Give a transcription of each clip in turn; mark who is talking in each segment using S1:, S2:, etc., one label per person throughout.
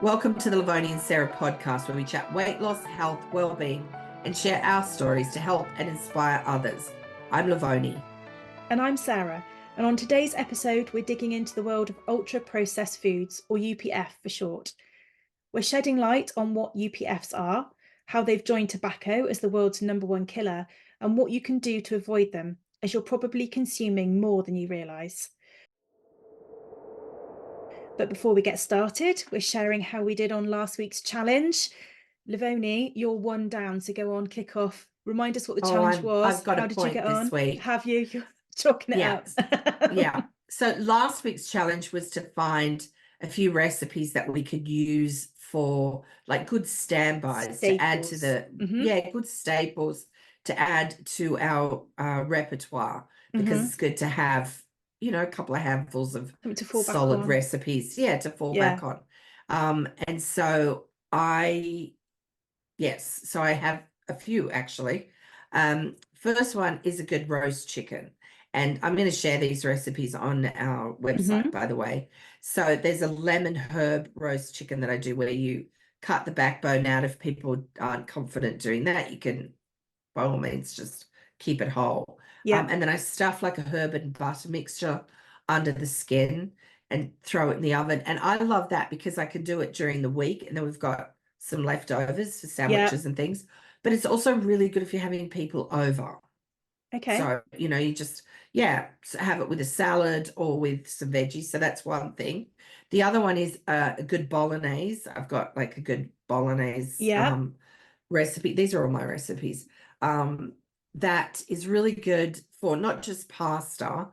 S1: Welcome to the Lovoni and Sarah podcast, where we chat weight loss, health, well-being, and share our stories to help and inspire others. I'm Lovoni.
S2: And I'm Sarah. And on today's episode, we're digging into the world of ultra-processed foods, or UPF for short. We're shedding light on what UPFs are, how they've joined tobacco as the world's #1 killer, and what you can do to avoid them, as you're probably consuming more than you realise. But before we get started, we're sharing how we did on last week's challenge. Lovoni, you're one down, so go on, kick off. Remind us what the challenge was.
S1: I've got
S2: how
S1: a
S2: did
S1: point
S2: you get
S1: this
S2: on?
S1: week.
S2: Have you? You're chalking it up.
S1: Yeah. So last week's challenge was to find a few recipes that we could use for like good standbys to add to the good staples to add to our repertoire, because it's good to have a couple of handfuls of solid recipes to fall back on. And so I have a few actually. First one is a good roast chicken. And I'm going to share these recipes on our website, by the way. So there's a lemon herb roast chicken that I do where you cut the backbone out. If people aren't confident doing that, you can, by all means, just keep it whole. And then I stuff like a herb and butter mixture under the skin and throw it in the oven. And I love that because I can do it during the week, and then we've got some leftovers for sandwiches and things. But it's also really good if you're having people over.
S2: Okay.
S1: So, you just, have it with a salad or with some veggies. So that's one thing. The other one is a good bolognese. I've got like a good bolognese recipe. These are all my recipes. That is really good for not just pasta,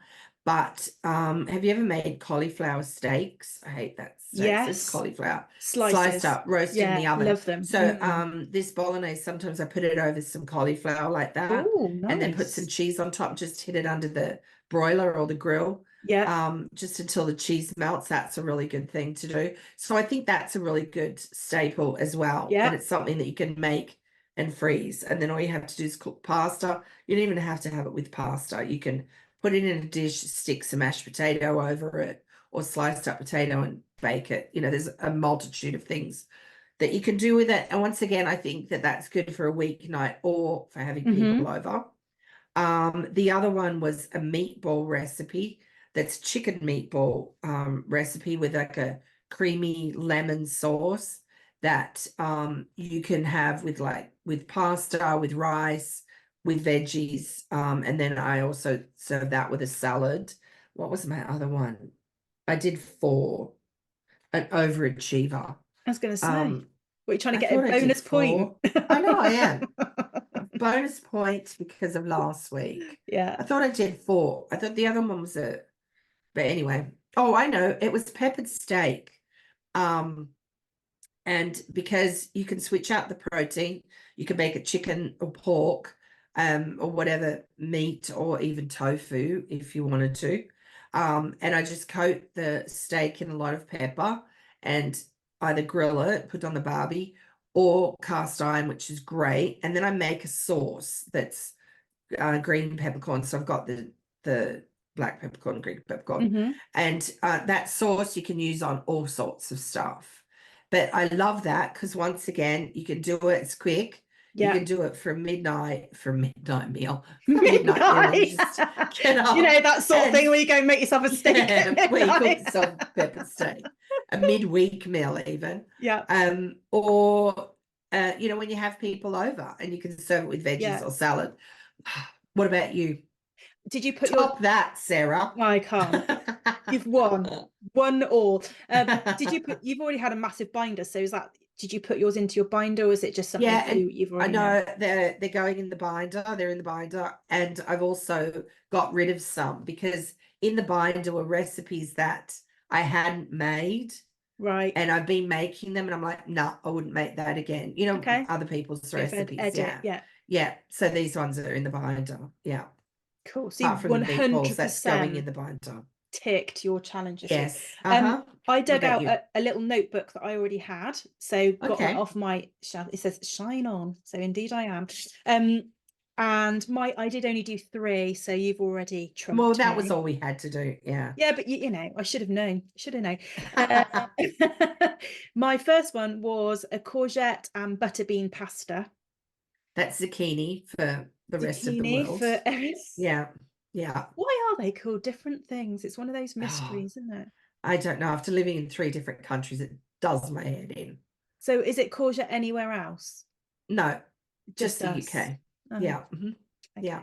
S1: but have you ever made cauliflower steaks? I hate that steak.
S2: Yes.
S1: It's cauliflower.
S2: Slices.
S1: Sliced up, roasted in the oven.
S2: Love them.
S1: So this bolognese, sometimes I put it over some cauliflower like that.
S2: Ooh, nice.
S1: And then put some cheese on top, just hit it under the broiler or the grill. Just until the cheese melts. That's a really good thing to do. So I think that's a really good staple as well. And it's something that you can make and freeze. And then all you have to do is cook pasta. You don't even have to have it with pasta. You can put it in a dish, stick some mashed potato over it or sliced up potato and bake it. There's a multitude of things that you can do with it. And once again, I think that that's good for a weeknight or for having people over. The other one was a meatball recipe. That's chicken meatball recipe with like a creamy lemon sauce that you can have with pasta, with rice, with veggies. And then I also serve that with a salad. What was my other one? I did 4. An overachiever.
S2: I was going to say, what are you trying to get a bonus point?
S1: I know I am. Bonus points because of last week. I thought I did 4. I thought the other one was but anyway. Oh, I know. It was peppered steak. And because you can switch out the protein, you can make it chicken or pork, or whatever meat, or even tofu if you wanted to. And I just coat the steak in a lot of pepper and either grill it, put it on the barbie, or cast iron, which is great. And then I make a sauce that's green peppercorn. So I've got the black peppercorn, green peppercorn. And that sauce you can use on all sorts of stuff. But I love that because once again, you can do it. It's quick. You can do it for midnight meal. Midnight meal. Just get up.
S2: That sort of thing where you go and make yourself a steak.
S1: Where you cook yourself a pepper steak. A midweek meal even. Or when you have people over and you can serve it with veggies or salad. What about you?
S2: Did you put
S1: that, Sarah?
S2: I can't. You've won. 1-1. You've already had a massive binder, so did you put yours into your binder, or is it just something you've already
S1: know they're going in the binder. They're in the binder. And I've also got rid of some because in the binder were recipes that I hadn't made.
S2: Right.
S1: And I've been making them and I'm like, no, I wouldn't make that again. Other people's recipes. Yeah. So these ones are in the binder. Yeah.
S2: Cool. So you've 100%
S1: that's going in the binder.
S2: Ticked your challenges.
S1: Yes.
S2: I dug out a little notebook that I already had. So got that off my shelf. It says shine on. So indeed I am. And I did only do 3, so you've already trumped
S1: Well, that
S2: me.
S1: was all we had to do. Yeah.
S2: Yeah, but you know, I should have known. My first one was a courgette and butter bean pasta.
S1: That's zucchini for the rest of the
S2: Zucchini
S1: world.
S2: for Eris.
S1: Yeah. Yeah.
S2: Why are they called different things? It's one of those mysteries, isn't it?
S1: I don't know. After living in 3 different countries, it does my head in.
S2: So is it courgette anywhere else?
S1: No, just the
S2: us.
S1: UK. Yeah.
S2: Okay.
S1: Yeah.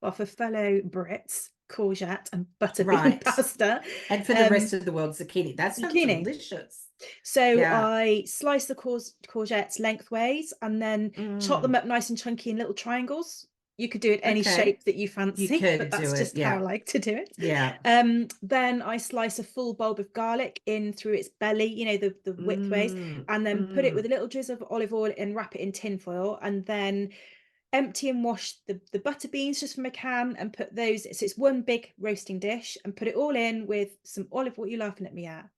S2: Well, for fellow Brits, courgette and butter bean pasta.
S1: And for the rest of the world, zucchini. That sounds delicious.
S2: So I slice the courgettes lengthways and then chop them up nice and chunky in little triangles. You could do it any shape that you fancy, but that's just how I like to do it.
S1: Yeah.
S2: Then I slice a full bulb of garlic in through its belly, you know, the widthways, and then put it with a little drizzle of olive oil and wrap it in tin foil, and then empty and wash the butter beans just from a can and put those, so it's one big roasting dish, and put it all in with some olive. What are you laughing at me at?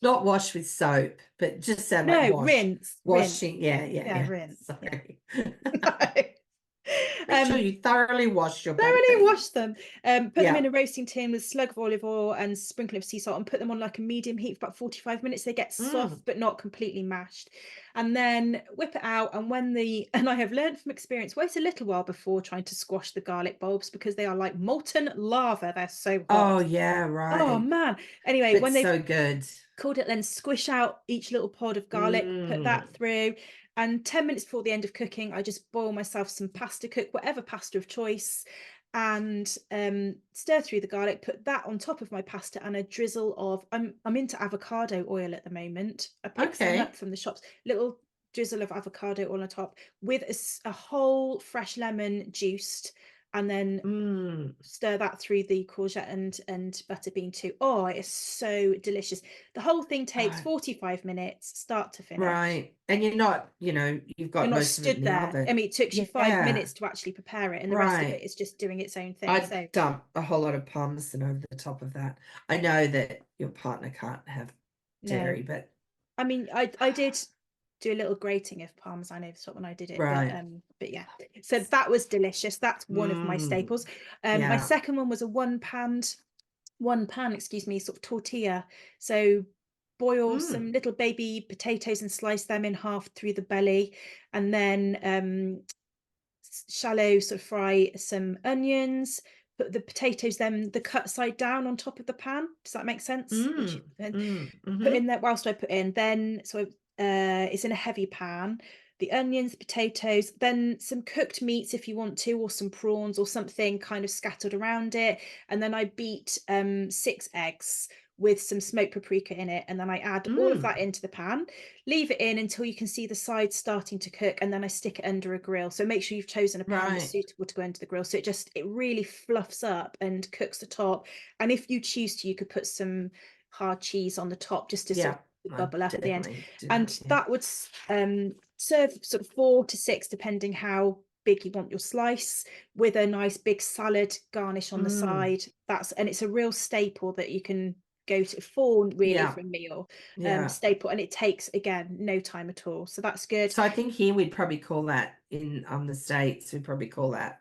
S1: Not wash with soap, but just sound like wash.
S2: Rinse.
S1: Washing. Yeah.
S2: Rinse.
S1: Sorry.
S2: No.
S1: Make sure you thoroughly wash your
S2: wash them. Put them in a roasting tin with a slug of olive oil and sprinkle of sea salt, and put them on like a medium heat for about 45 minutes. They get soft but not completely mashed, and then whip it out. And and I have learned from experience, wait a little while before trying to squash the garlic bulbs, because they are like molten lava. They're so hot.
S1: Oh yeah, right.
S2: Oh man. Anyway, when they've
S1: so good.
S2: Cooled it, then squish out each little pod of garlic, put that through, and 10 minutes before the end of cooking, I just boil myself some pasta, cook whatever pasta of choice, and stir through the garlic, put that on top of my pasta, and a drizzle of, I'm into avocado oil at the moment. I picked some up from the shops, little drizzle of avocado oil on top with a whole fresh lemon juiced, and then stir that through the courgette and butter bean too. Oh, it is so delicious. The whole thing takes 45 minutes, start to finish.
S1: Right. And you're not, you've got most of it in the oven.
S2: I mean, it took you 5 minutes to actually prepare it, and the rest of it is just doing its own thing.
S1: I'd dump a whole lot of parmesan over the top of that. I know that your partner can't have dairy, but
S2: I mean, I did do a little grating of parmesan over the top when I did it, but yeah, so that was delicious. That's one of my staples. My second one was a one pan sort of tortilla. So boil some little baby potatoes and slice them in half through the belly, and then shallow sort of fry some onions, put the potatoes then the cut side down on top of the pan. Does that make sense? Put in that whilst I put in, then so it's in a heavy pan, the onions, potatoes, then some cooked meats if you want to, or some prawns or something kind of scattered around it, and then I beat 6 eggs with some smoked paprika in it, and then I add all of that into the pan, leave it in until you can see the sides starting to cook, and then I stick it under a grill. So make sure you've chosen a pan that's suitable to go into the grill, so it really fluffs up and cooks the top. And if you choose to, you could put some hard cheese on the top just to sort of bubble up at the end, and that would serve sort of 4 to 6 depending how big you want your slice, with a nice big salad garnish on the side. And it's a real staple that you can go to for a meal, staple, and it takes again no time at all, so that's good.
S1: So I think here we'd probably call that, in the States we'd probably call that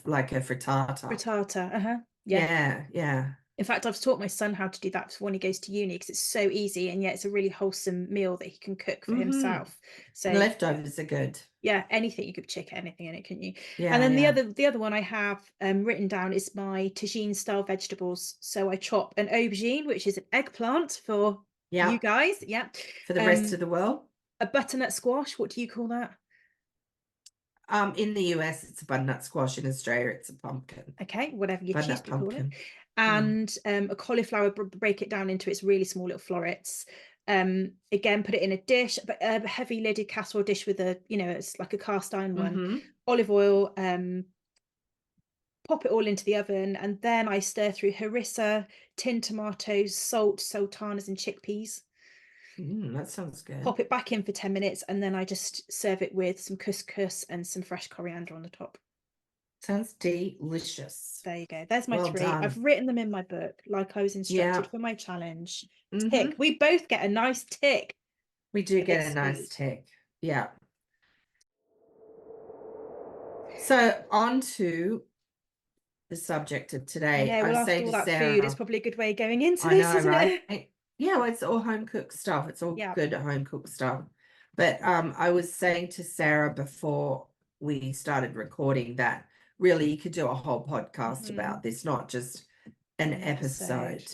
S1: like a frittata. Yeah. In
S2: fact, I've taught my son how to do that for when he goes to uni, because it's so easy, and yet it's a really wholesome meal that he can cook for himself. So
S1: and leftovers are good.
S2: Yeah, anything. You could chick anything in it, couldn't you? And then the other one I have written down is my tagine style vegetables. So I chop an aubergine, which is an eggplant for you guys. Yeah.
S1: For the rest of the world.
S2: A butternut squash. What do you call that?
S1: In the US, it's a butternut squash. In Australia, it's a pumpkin.
S2: Okay, whatever you choose to call it. And a cauliflower, break it down into its really small little florets. Again, put it in a dish, but a heavy lidded casserole dish with it's like a cast iron one. Olive oil, pop it all into the oven, and then I stir through harissa, tinned tomatoes, salt, sultanas, and chickpeas.
S1: That sounds good.
S2: Pop it back in for 10 minutes, and then I just serve it with some couscous and some fresh coriander on the top.
S1: Sounds delicious.
S2: There you go. There's my 3. I've written them in my book like I was instructed for my challenge. Tick. We both get a nice tick.
S1: We do get a nice tick. Yeah. So on to the subject of today.
S2: I know, well, after all that food, it's probably a good way of going into this, isn't it?
S1: Yeah, well, it's all home cooked stuff. It's all good home cooked stuff. But I was saying to Sarah before we started recording that really you could do a whole podcast about this, not just an episode.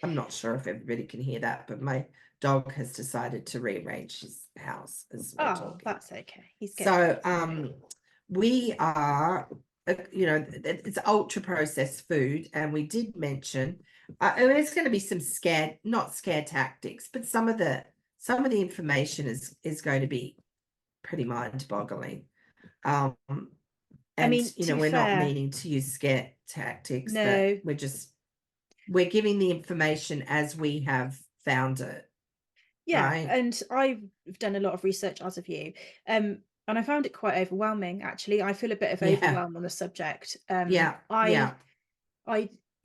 S1: I'm not sure if everybody can hear that, but my dog has decided to rearrange his house as we're talking.
S2: That's okay. He's good.
S1: So we are, it's ultra processed food, and we did mention there's going to be some not scare tactics, but some of the information is going to be pretty mind-boggling. And I mean, we're not meaning to use scare tactics, but we're giving the information as we have found it.
S2: Yeah, right? And I've done a lot of research, as have you. And I found it quite overwhelming, actually. I feel a bit of overwhelm on the subject. I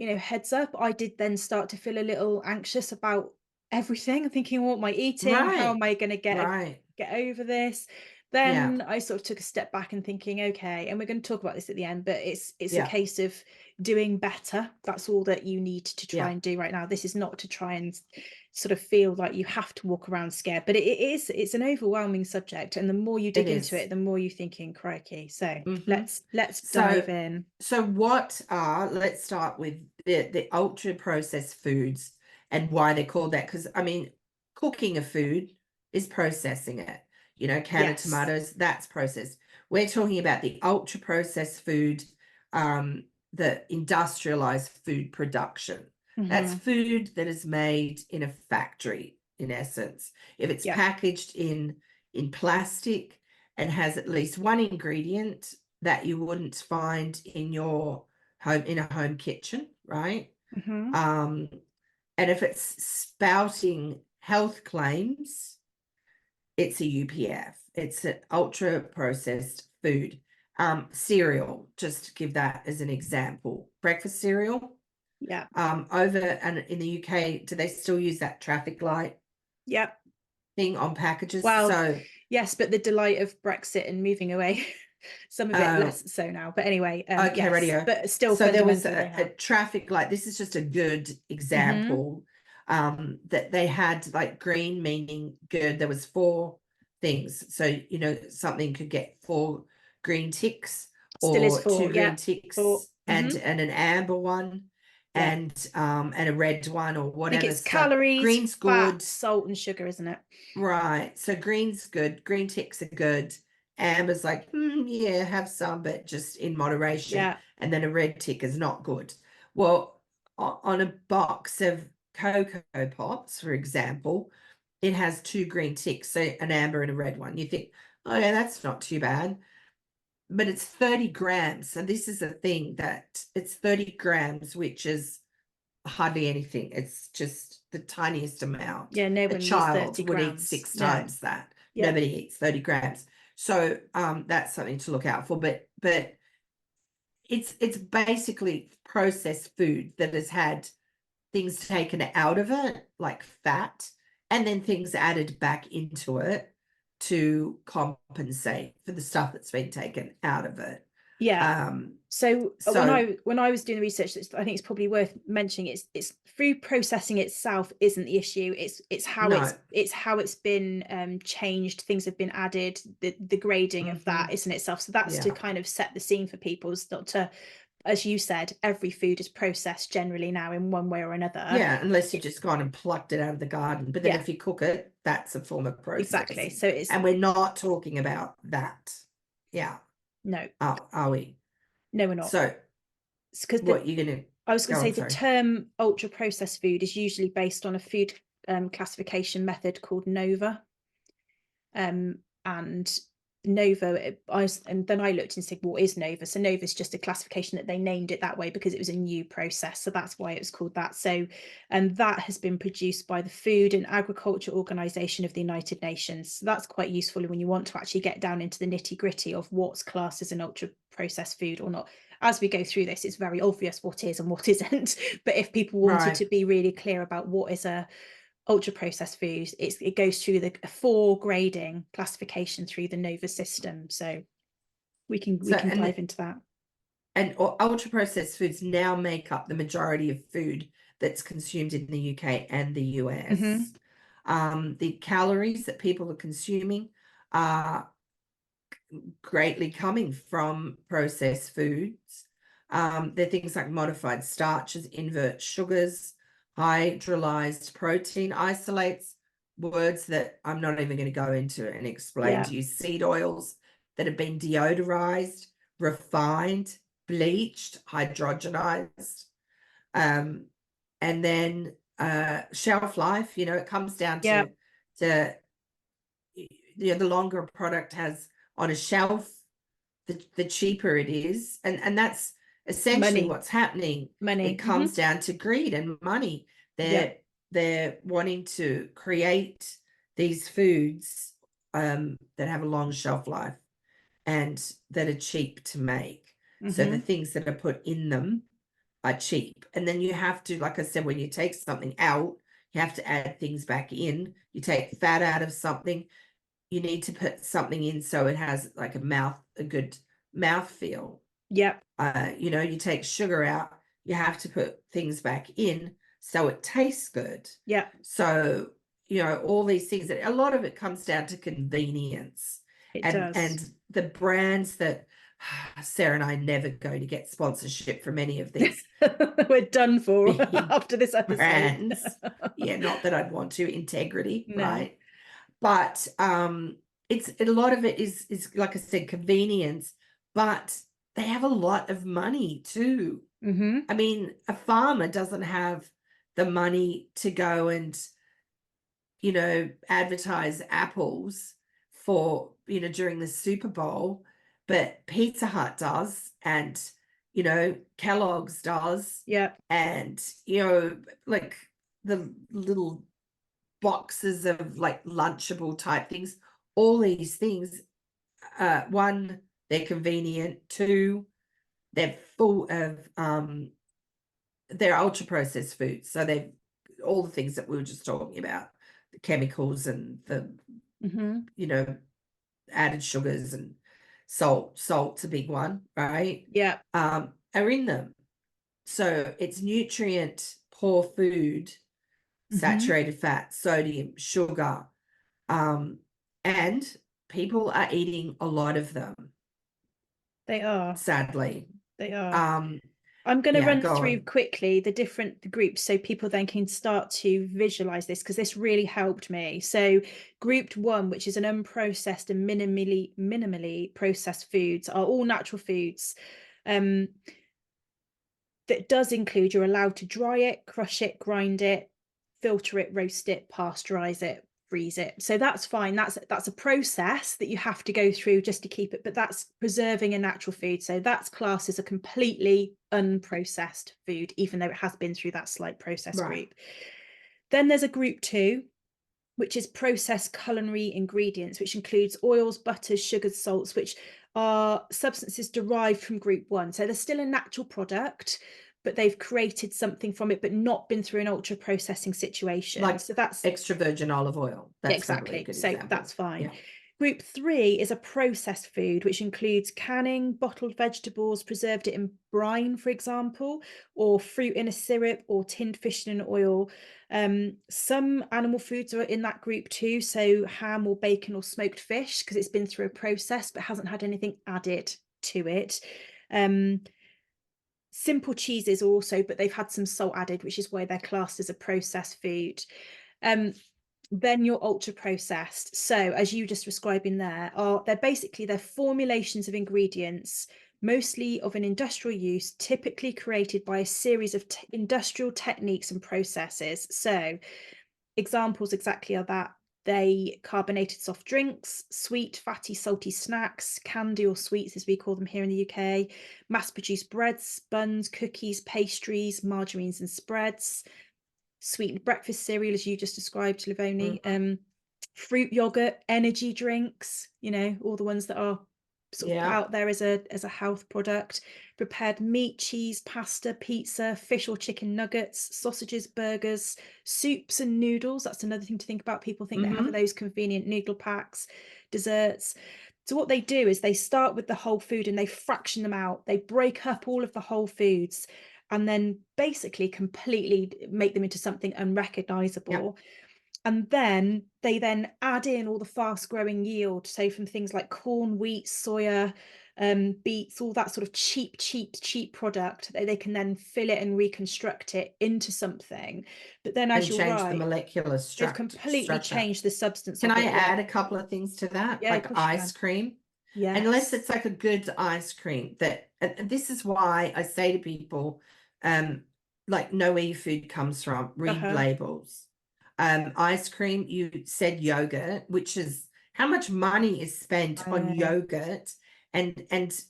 S2: heads up, I did then start to feel a little anxious about everything. I'm thinking, what am I eating? How am I going to get over this? Then I sort of took a step back and thinking, okay, and we're going to talk about this at the end, but it's a case of doing better. That's all that you need to try and do right now. This is not to try and sort of feel like you have to walk around scared, but it's an overwhelming subject, and the more you dig into it, the more you're thinking, crikey. So let's dive in.
S1: So let's start with the ultra processed foods and why they're called that, because I mean, cooking a food is processing it. Can of tomatoes, that's processed. We're talking about the ultra processed food, the industrialized food production. That's food that is made in a factory, in essence. If it's packaged in plastic and has at least one ingredient that you wouldn't find in your home, in a home kitchen, right? And if it's spouting health claims, it's a UPF. It's an ultra processed food. Cereal, just to give that as an example. Breakfast cereal. Over and in the UK, do they still use that traffic light thing on packages?
S2: Well, yes, but the delight of Brexit and moving away, some of it less so now. But anyway,
S1: okay, radio.
S2: But still,
S1: so there was a traffic light. This is just a good example. That they had like green meaning good. There was 4 things, so something could get 4 green ticks,
S2: still is 4,
S1: 2 green ticks, and an amber one, and a red one, or whatever.
S2: I think it's calories,
S1: green's
S2: fat,
S1: good,
S2: salt and sugar, isn't it?
S1: Right. So green's good, green ticks are good, amber's like have some, but just in moderation, and then a red tick is not good. Well, on a box of Cocoa Pops, for example, it has 2 green ticks, so an amber and a red one. You think, oh yeah, that's not too bad, but it's 30 grams. So this is a thing, that it's 30 grams, which is hardly anything. It's just the tiniest amount.
S2: No one
S1: a child would
S2: grams.
S1: Eat 6 times that. Nobody eats 30 grams. So that's something to look out for. But it's basically processed food that has had things taken out of it, like fat, and then things added back into it to compensate for the stuff that's been taken out of it.
S2: So when I was doing the research, I think it's probably worth mentioning, it's food processing itself isn't the issue. It's how it's been changed. Things have been added. The grading of that isn't itself. So that's to kind of set the scene for people. It's not to, as you said, every food is processed generally now in one way or another.
S1: Unless you've just gone and plucked it out of the garden. But then if you cook it, that's a form of processing.
S2: Exactly. So
S1: and we're not talking about that.
S2: No.
S1: Are we?
S2: No, we're not.
S1: So
S2: because
S1: what you're gonna
S2: I was going to say the term ultra processed food is usually based on a food classification method called NOVA. And NOVA, and then I looked and said, what is NOVA? So NOVA is just a classification that they named it that way because it was a new process. So that's why it was called that. So, and that has been produced by the Food and Agriculture Organization of the United Nations. So that's quite useful when you want to actually get down into the nitty gritty of what's classed as an ultra processed food or not. As we go through this, it's very obvious what is and what isn't. But if people wanted to be really clear about what is a ultra processed foods, it goes through the 4 grading classification through the NOVA system. So we can dive into that.
S1: And ultra processed foods now make up the majority of food that's consumed in the UK and the US. The calories that people are consuming are greatly coming from processed foods. They're things like modified starches, invert sugars, hydrolyzed protein isolates, words that I'm not even going to go into and explain to you, seed oils that have been deodorized, refined, bleached, hydrogenized, and then shelf life. It comes down to the longer a product has on a shelf, the cheaper it is, and that's essentially what's happening. It comes down to greed and money. They're wanting to create these foods that have a long shelf life and that are cheap to make. So the things that are put in them are cheap. And then you have to, like I said, when you take something out, you have to add things back in. You take fat out of something, you need to put something in so it has like a good mouth feel. You take sugar out, you have to put things back in so it tastes good. So all these things, that a lot of it comes down to convenience. It does. And the brands that Sarah and I never go to get sponsorship from any of these.
S2: We're done for after this episode.
S1: Brands. Not that I'd want to. Integrity, right? But it's a lot of it is like I said, convenience, but they have a lot of money too. I mean, a farmer doesn't have the money to go and advertise apples for during the Super Bowl, but Pizza Hut does, and Kellogg's does, and like the little boxes of like Lunchable type things. All these things, one, they're convenient. Two, they're full of they're ultra processed foods, so they've all the things that we were just talking about, the chemicals and the added sugars and salt's a big one, right? Are in them. So it's nutrient poor food, saturated fat, sodium, sugar, and people are eating a lot of them.
S2: They are.
S1: Sadly.
S2: They are. I'm going to run through quickly the different groups so people then can start to visualize this, because this really helped me. So group 1, which is an unprocessed and minimally processed foods, are all natural foods. That does include, you're allowed to dry it, crush it, grind it, filter it, roast it, pasteurize it, freeze it. So that's fine. That's a process that you have to go through just to keep it, but that's preserving a natural food. So that's classed as a completely unprocessed food, even though it has been through that slight process group. Then there's a group 2, which is processed culinary ingredients, which includes oils, butters, sugars, salts, which are substances derived from group 1. So they're still a natural product, but they've created something from it, but not been through an ultra processing situation.
S1: Like,
S2: so that's
S1: extra virgin olive oil. That's
S2: exactly. So
S1: example.
S2: That's fine. Group 3 is a processed food, which includes canning, bottled vegetables, preserved it in brine, for example, or fruit in a syrup, or tinned fish in an oil. Some animal foods are in that group too, so ham or bacon or smoked fish, because it's been through a process but hasn't had anything added to it. Simple cheeses also, but they've had some salt added, which is why they're classed as a processed food. Then you're ultra processed. So as you just describing there, they're formulations of ingredients, mostly of an industrial use, typically created by a series of industrial techniques and processes. So examples exactly are that. They carbonated soft drinks, sweet, fatty, salty snacks, candy or sweets as we call them here in the UK, mass-produced breads, buns, cookies, pastries, margarines and spreads, sweetened breakfast cereal, as you just described, Lovoni, fruit yogurt, energy drinks, all the ones that are sort of out there as a health product, prepared meat, cheese, pasta, pizza, fish or chicken nuggets, sausages, burgers, soups and noodles. That's another thing to think about. People think they have those convenient noodle packs, desserts, So what they do is they start with the whole food and they fraction them out. They break up all of the whole foods and then basically completely make them into something unrecognizable. And then they then add in all the fast growing yield. So from things like corn, wheat, soya, beets, all that sort of cheap product, they can then fill it and reconstruct it into something. But then, as
S1: And
S2: you're
S1: change the
S2: right,
S1: molecular
S2: they've completely
S1: structure.
S2: changed the substance
S1: Can
S2: of
S1: I
S2: it.
S1: add a couple of things to that?
S2: Yeah, of
S1: Like
S2: course you
S1: ice
S2: can.
S1: cream?
S2: Yes.
S1: Unless it's like a good ice cream that, and this is why I say to people, like know where your food comes from, read labels. Ice cream, you said yogurt, which is how much money is spent on yogurt and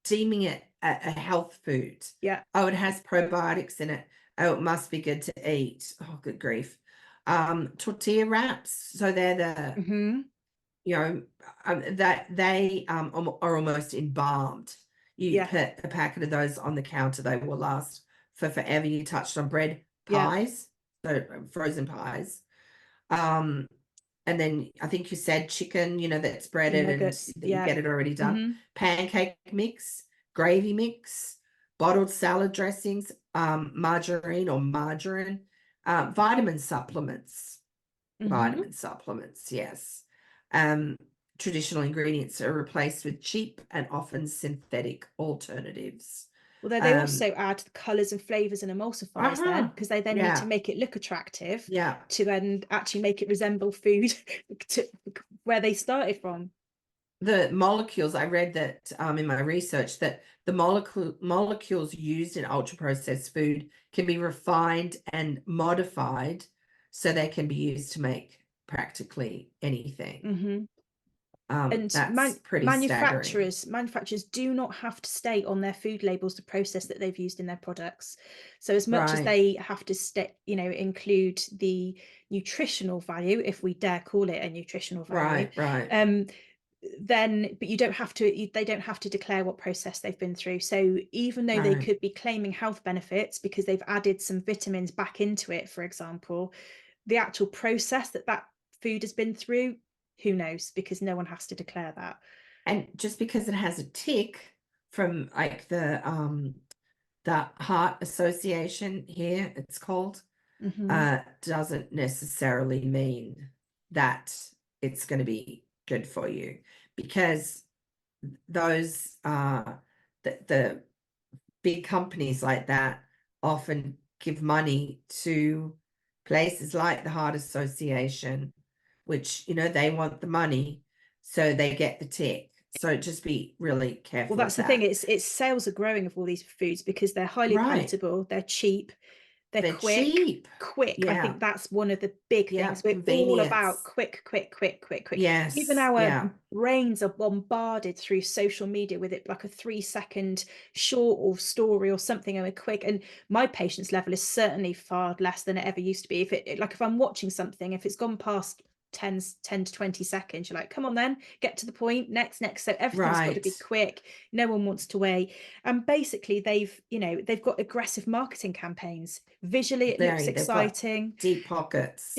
S1: deeming it a health food.
S2: Yeah.
S1: Oh, it has probiotics in it. Oh, it must be good to eat. Oh, good grief. Tortilla wraps, so they're the you know, that they are almost embalmed. You put a packet of those on the counter, they will last for forever. You touched on bread, pies, so frozen pies. And then I think you said chicken, you know, that's breaded
S2: nuggets,
S1: and you get it already done. Pancake mix, gravy mix, bottled salad dressings, margarine, vitamin supplements. Vitamin supplements, yes. Traditional ingredients are replaced with cheap and often synthetic alternatives.
S2: Well, they also add colours and flavours and emulsifiers then, because they then need to make it look attractive to then actually make it resemble food to where they started from.
S1: The molecules, I read that in my research, that the molecules used in ultra-processed food can be refined and modified so they can be used to make practically anything.
S2: And
S1: that's pretty staggering.
S2: Manufacturers do not have to state on their food labels the process that they've used in their products. So as much as they have to include the nutritional value, if we dare call it a nutritional value, then, but you don't have to, they don't have to declare what process they've been through. So even though they could be claiming health benefits because they've added some vitamins back into it, for example, the actual process that food has been through, who knows, because no one has to declare that.
S1: And just because it has a tick from like the Heart Association here, it's called, doesn't necessarily mean that it's going to be good for you, because those the big companies like that often give money to places like the Heart Association, which, you know, they want the money, so they get the tick. So just be really careful.
S2: Well, that's the thing. It's sales are growing of all these foods because they're highly profitable, they're cheap, they're quick. I think that's one of the big things. We're all about quick.
S1: Yes.
S2: Even our brains are bombarded through social media with it, like a 3-second short or story or something, and we're quick. And my patience level is certainly far less than it ever used to be. If I'm watching something, if it's gone past 10 to 20 seconds, you're like, come on then, get to the point, next. So everything's got to be quick, no one wants to wait. And basically they've got aggressive marketing campaigns. Visually it looks exciting,
S1: deep pockets,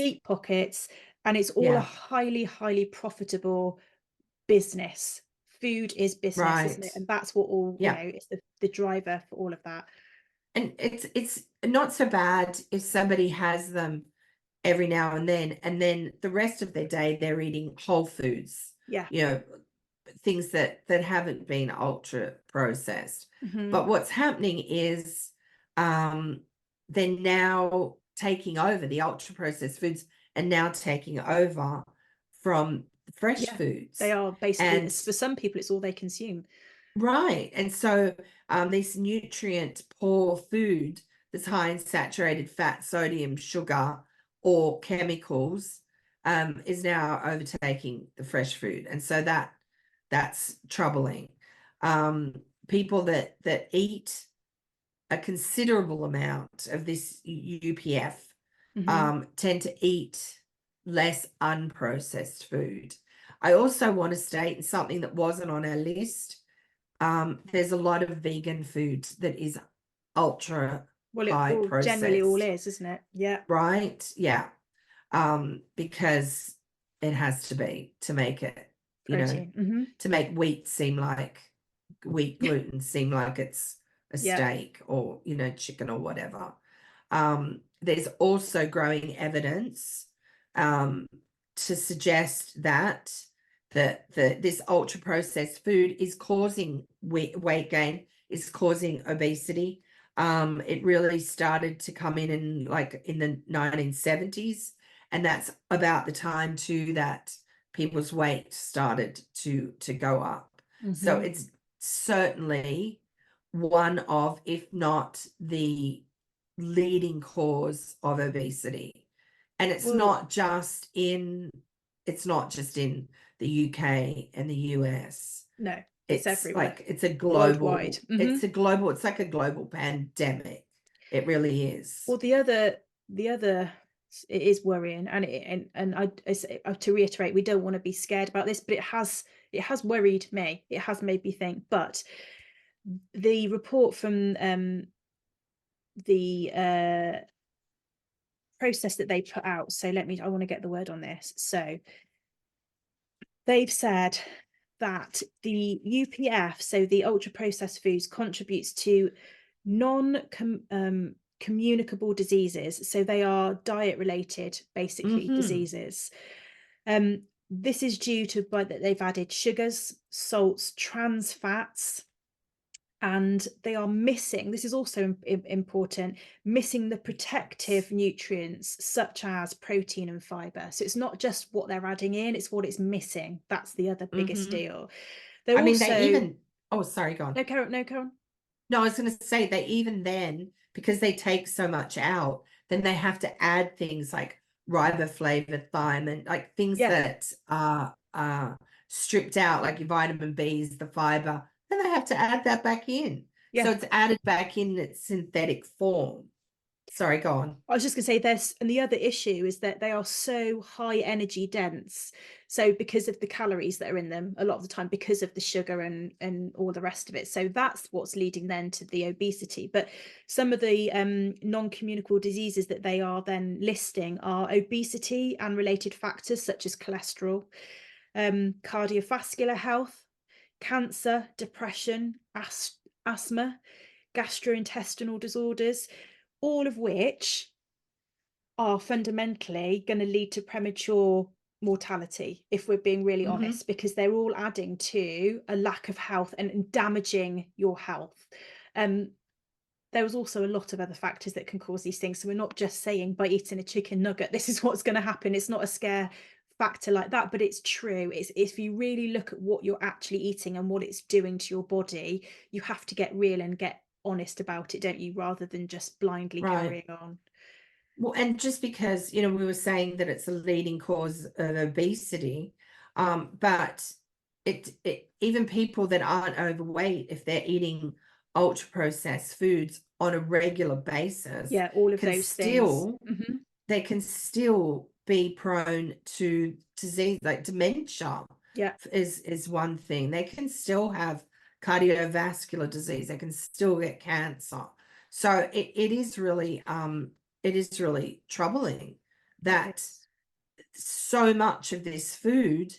S2: and it's all a highly profitable business. Food is business, isn't it? And that's what all you know, it's the driver for all of that.
S1: And it's not so bad if somebody has them every now and then the rest of their day they're eating whole foods, you know, things that haven't been ultra processed. But what's happening is they're now taking over the ultra processed foods and now taking over from fresh foods.
S2: They are basically, and for some people it's all they consume.
S1: And so this nutrient poor food that's high in saturated fat, sodium, sugar, or chemicals is now overtaking the fresh food. And so that's troubling. People that eat a considerable amount of this UPF tend to eat less unprocessed food. I also want to state something that wasn't on our list. There's a lot of vegan food that is ultra high processed.
S2: Generally all is, isn't it?
S1: Because it has to be to make it you know,
S2: protein.
S1: to make wheat gluten seem like it's a steak or, you know, chicken or whatever. There's also growing evidence to suggest that this ultra processed food is causing weight gain, is causing obesity. It really started to come in like in the 1970s, and that's about the time too that people's weight started to go up. So it's certainly one of, if not the leading cause of obesity. And it's not just in the UK and the US.
S2: No, it's everywhere.
S1: Like it's a global
S2: worldwide.
S1: It's like a global pandemic. It really is.
S2: Well, the other it is worrying, and I to reiterate, we don't want to be scared about this, but it has worried me. It has made me think. But the report from the process that they put out, so I want to get the word on this. So they've said that the UPF, so the ultra processed foods, contributes to communicable diseases. So they are diet related, basically, diseases. This is due to that they've added sugars, salts, trans fats, and they are missing, this is also important, missing the protective nutrients such as protein and fiber. So it's not just what they're adding in, it's what it's missing. That's the other biggest deal.
S1: They even, oh, sorry, go on.
S2: No, Karen.
S1: No, I was going to say they even then, because they take so much out, then they have to add things like riboflavin, thiamine, like things that are stripped out, like your vitamin B's, the fiber. Then they have to add that back in. So it's added back in its synthetic form. Sorry, go on.
S2: I was just going to say and the other issue is that they are so high energy dense. So because of the calories that are in them, a lot of the time, because of the sugar and all the rest of it. So that's what's leading then to the obesity. But some of the non-communicable diseases that they are then listing are obesity and related factors such as cholesterol, cardiovascular health, cancer, depression, asthma, gastrointestinal disorders, all of which are fundamentally going to lead to premature mortality, if we're being really honest, because they're all adding to a lack of health and damaging your health. There was also a lot of other factors that can cause these things. So we're not just saying by eating a chicken nugget, this is what's going to happen. It's not a scare factor like that, but it's true. It's if you really look at what you're actually eating and what it's doing to your body, you have to get real and get honest about it, don't you, rather than just blindly carrying on.
S1: Well, and just because, you know, we were saying that it's a leading cause of obesity, but even people that aren't overweight, if they're eating ultra processed foods on a regular basis,
S2: all of those things,
S1: they can still be prone to disease, like dementia. Is one thing. They can still have cardiovascular disease. They can still get cancer. So it is really troubling that so much of this food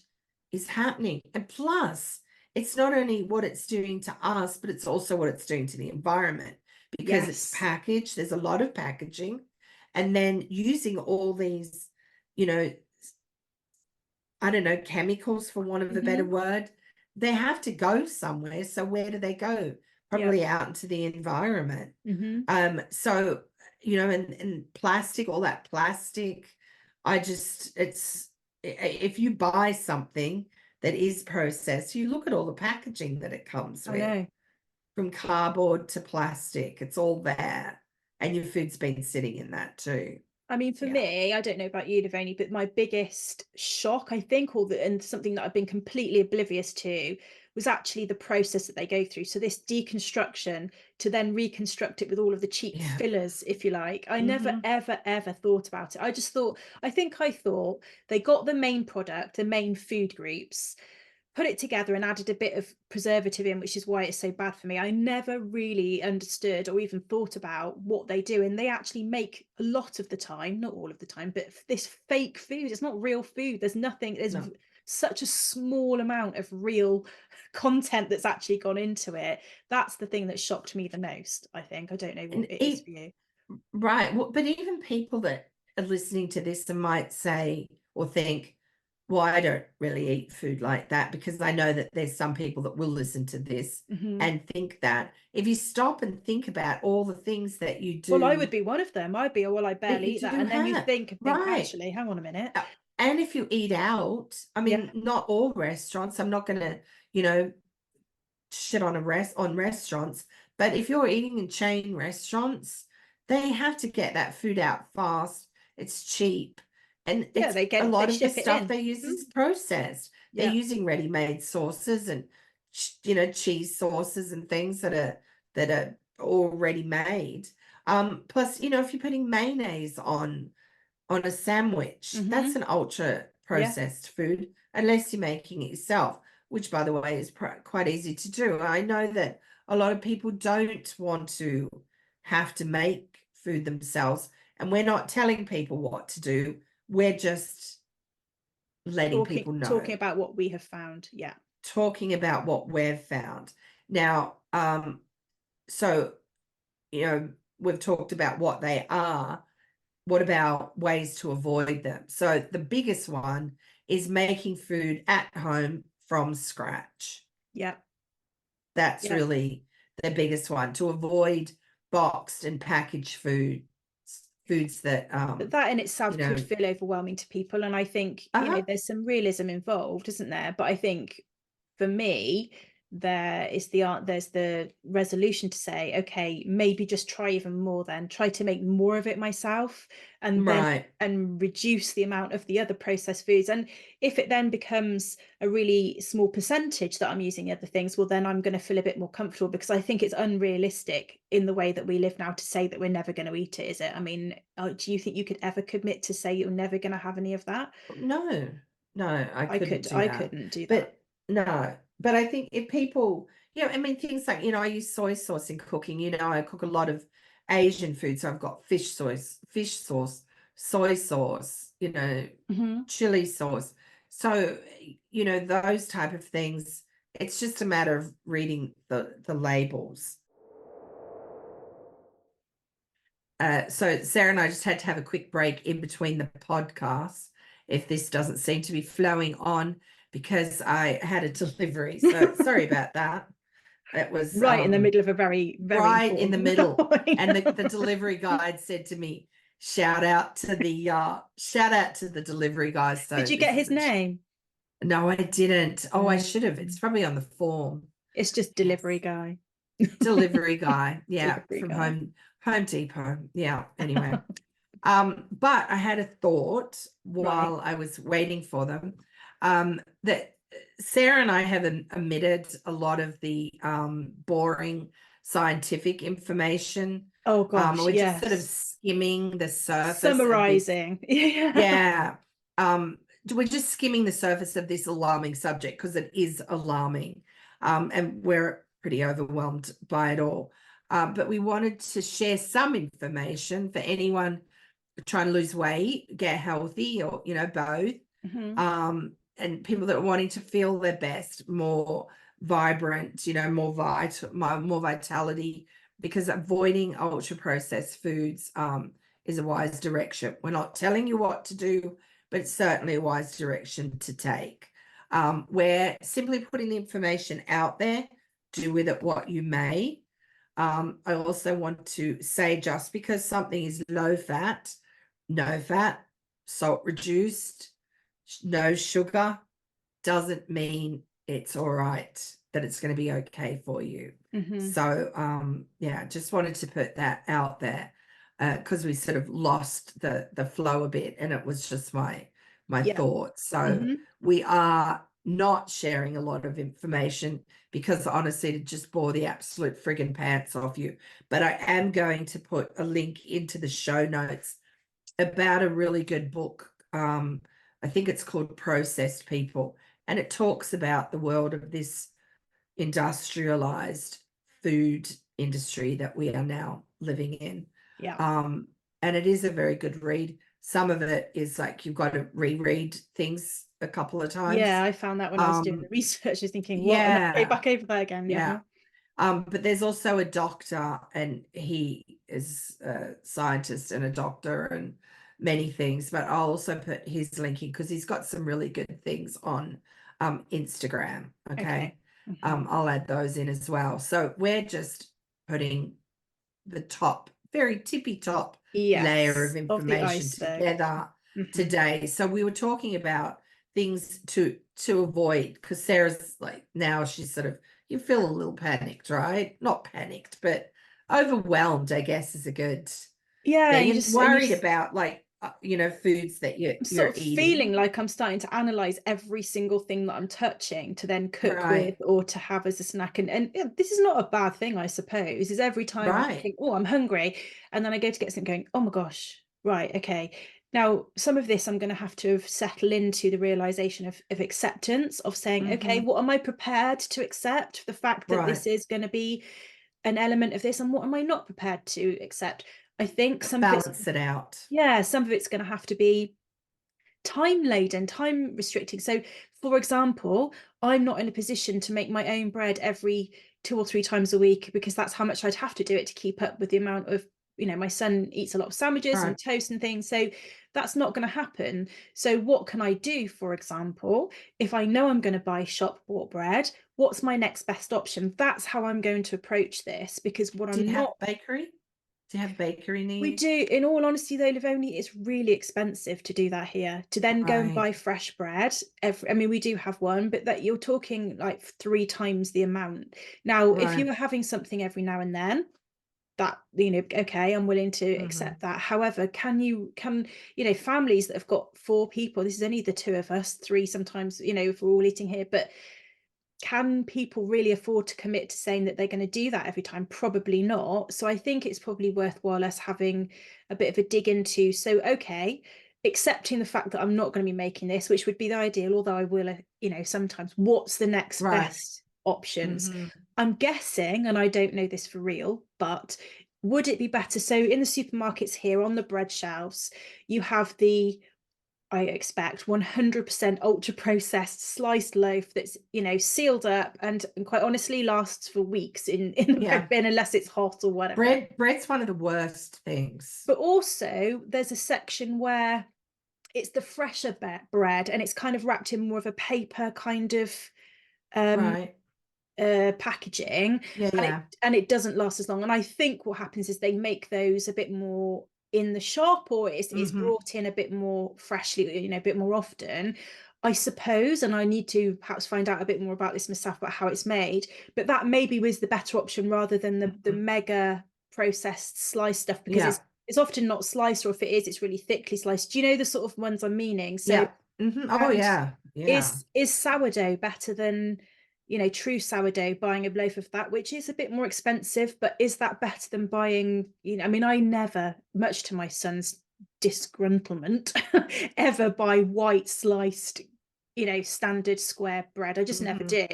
S1: is happening. And plus, it's not only what it's doing to us, but it's also what it's doing to the environment, because it's packaged. There's a lot of packaging, and then using all these, you know, I don't know, chemicals, for want of a better word. They have to go somewhere. So where do they go? Probably out into the environment. So, you know, and plastic, all that plastic, if you buy something that is processed, you look at all the packaging that it comes with, from cardboard to plastic, it's all there. And your food's been sitting in that too.
S2: I mean, for me, I don't know about you, Lovoni, but my biggest shock, I think, and something that I've been completely oblivious to, was actually the process that they go through. So this deconstruction to then reconstruct it with all of the cheap fillers, if you like. I never, ever, ever thought about it. I thought they got the main product, the main food groups, put it together and added a bit of preservative in, which is why it's so bad for me. I never really understood or even thought about what they do. And they actually make a lot of the time, not all of the time, but this fake food. It's not real food. There's nothing, such a small amount of real content that's actually gone into it. That's the thing that shocked me the most, I think. I don't know what it is for you.
S1: Right. Well, but even people that are listening to this and might say or think, well, I don't really eat food like that, because I know that there's some people that will listen to this and think that. If you stop and think about all the things that you do.
S2: Well, I would be one of them. I'd be, well, I barely eat that. And then you think, actually, hang on a minute.
S1: And if you eat out, I mean, not all restaurants, I'm not going to, you know, shit on restaurants, but if you're eating in chain restaurants, they have to get that food out fast. It's cheap. And it's a lot of the stuff they use is processed. They're using ready-made sauces and, you know, cheese sauces and things that are already made. Plus, you know, if you're putting mayonnaise on a sandwich, that's an ultra processed food, unless you're making it yourself, which, by the way, is quite easy to do. I know that a lot of people don't want to have to make food themselves, and we're not telling people what to do. We're just letting people know.
S2: Talking about what we have found. Yeah.
S1: Talking about what we've found. Now, so, you know, we've talked about what they are. What about ways to avoid them? So the biggest one is making food at home from scratch.
S2: Yeah.
S1: That's really the biggest one, to avoid boxed and packaged foods that
S2: but that in itself could feel overwhelming to people. And I think, you know, there's some realism involved, isn't there? But I think for me, there's the resolution to say, okay, maybe just try even more, then try to make more of it myself, and then and reduce the amount of the other processed foods. And if it then becomes a really small percentage that I'm using other things, well, then I'm going to feel a bit more comfortable, because I think it's unrealistic in the way that we live now to say that we're never going to eat it, is it? I mean, do you think you could ever commit to say you're never going to have any of that?
S1: No, I couldn't
S2: do that.
S1: But no, but I think if people, you know, I mean, things like, you know, I use soy sauce in cooking. You know, I cook a lot of Asian food, so I've got fish sauce, soy sauce, you know, chili sauce. So, you know, those type of things, it's just a matter of reading the labels. So Sarah and I just had to have a quick break in between the podcasts, if this doesn't seem to be flowing on, because I had a delivery. So sorry about that. It was
S2: right in the middle of a very, very
S1: right in the middle. And the delivery guide said to me, shout out to the delivery guys. So
S2: did you get his name?
S1: No, I didn't. Oh, I should have. It's probably on the form.
S2: It's just delivery guy.
S1: Delivery guy. Yeah. From Home Depot. Yeah. Anyway. But I had a thought while I was waiting for them, that Sarah and I have omitted a lot of the boring scientific information.
S2: Oh gosh,
S1: we're just sort of skimming the surface.
S2: Summarizing.
S1: Yeah. We're just skimming the surface of this alarming subject, because it is alarming. And we're pretty overwhelmed by it all. But we wanted to share some information for anyone trying to lose weight, get healthy, or, you know, both. And people that are wanting to feel their best, more vibrant, you know, more vitality, because avoiding ultra processed foods is a wise direction. We're not telling you what to do, but it's certainly a wise direction to take. We're simply putting the information out there. Do with it what you may. I also want to say, just because something is low fat, no fat, salt reduced, no sugar, doesn't mean it's all right, that it's going to be okay for you. So yeah, just wanted to put that out there, because we sort of lost the flow a bit, and it was just my thoughts. So we are not sharing a lot of information, because honestly, it just bore the absolute friggin' pants off you. But I am going to put a link into the show notes about a really good book. I think it's called Processed People, and it talks about the world of this industrialized food industry that we are now living in.
S2: Yeah.
S1: And it is a very good read. Some of it is like you've got to reread things a couple of times.
S2: Yeah, I found that when I was doing the research, I was thinking, what? And I go back over that again.
S1: Yeah. But there's also a doctor, and he is a scientist and a doctor and many things, but I'll also put his link in because he's got some really good things on Instagram. Okay. I'll add those in as well. So we're just putting the top, very tippy top layer of information together today. So we were talking about things to avoid, because Sarah's like, now she's sort of, you feel a little panicked, right? Not panicked, but overwhelmed, I guess, is a good thing. You're just worried about, like, you know, foods that you're
S2: sort of
S1: eating.
S2: Feeling like I'm starting to analyze every single thing that I'm touching to then cook with or to have as a snack. And this is not a bad thing, I suppose, is every time I think, oh, I'm hungry, and then I go to get something going, oh my gosh, right, okay. Now, some of this I'm going to have to settle into the realization of acceptance, of saying, okay, what am I prepared to accept? The fact that this is going to be an element of this, and what am I not prepared to accept? I think some
S1: balance it out.
S2: Yeah, some of it's going to have to be time laden, time restricting. So, for example, I'm not in a position to make my own bread every 2 or 3 times a week, because that's how much I'd have to do it to keep up with the amount of, you know, my son eats a lot of sandwiches and toast and things. So that's not going to happen. So what can I do, for example, if I know I'm going to buy shop bought bread? What's my next best option? That's how I'm going to approach this, because what I'm not...
S1: bakery? Do you have bakery needs?
S2: We do. In all honesty, though, Lovoni, it's really expensive to do that here. To then go and buy fresh bread. I mean, we do have one, but that you're talking like 3 times the amount. Now, if you were having something every now and then, that, you know, okay, I'm willing to accept that. However, can you know, families that have got 4 people, this is only the 2 of us, 3 sometimes, you know, if we're all eating here, but can people really afford to commit to saying that they're going to do that every time? Probably not. So I think it's probably worthwhile us having a bit of a dig into, so, okay, accepting the fact that I'm not going to be making this, which would be the ideal, although I will, you know, sometimes, what's the next best options? I'm guessing, and I don't know this for real, but would it be better? So in the supermarkets here, on the bread shelves, you have the, I expect, 100% ultra processed sliced loaf that's, you know, sealed up and quite honestly lasts for weeks in the bread bin, unless it's hot or whatever.
S1: Bread's one of the worst things.
S2: But also there's a section where it's the fresher bread, and it's kind of wrapped in more of a paper kind of packaging, and it doesn't last as long. And I think what happens is they make those a bit more in the shop, or it's brought in a bit more freshly, you know, a bit more often, I suppose. And I need to perhaps find out a bit more about this myself, about how it's made, but that maybe was the better option rather than the mega processed sliced stuff, because it's often not sliced, or if it is, it's really thickly sliced. Do you know the sort of ones I'm meaning? So is sourdough better than, you know, true sourdough, buying a loaf of that, which is a bit more expensive, but is that better than buying, you know, I mean, I never, much to my son's disgruntlement, ever buy white sliced, you know, standard square bread. I just never do.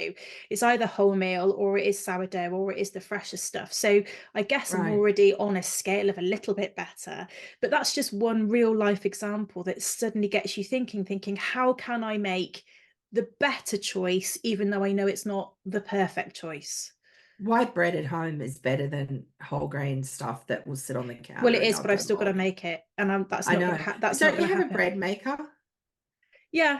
S2: It's either wholemeal, or it is sourdough, or it is the fresher stuff. So I guess I'm already on a scale of a little bit better, but that's just one real life example that suddenly gets you thinking, how can I make the better choice, even though I know it's not the perfect choice?
S1: White bread at home is better than whole grain stuff that will sit on the counter.
S2: Well, it is, but I've still got to make it, and that's not going to happen.
S1: Don't you have a bread maker?
S2: Yeah.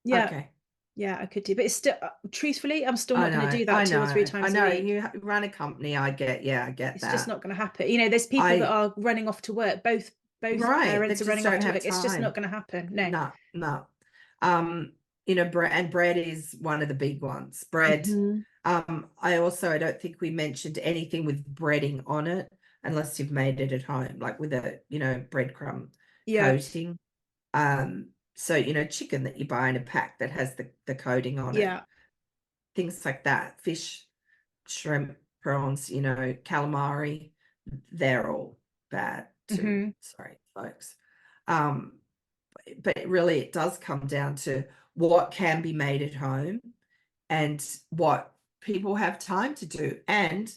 S1: Okay.
S2: Yeah, I could do, but it's still, truthfully, I'm still not going to do that 2 or 3 times a week.
S1: You run a company. I get that.
S2: It's just not going to happen. You know, there's people that are running off to work. Both parents are running off to work. It's just not going to happen. No.
S1: You know, bread is one of the big ones. Bread. I don't think we mentioned anything with breading on it, unless you've made it at home, like with a, you know, breadcrumb coating. So, you know, chicken that you buy in a pack that has the coating on it. Things like that. Fish, shrimp, prawns, you know, calamari, they're all bad too. Sorry, folks. But really, it does come down to what can be made at home and what people have time to do. And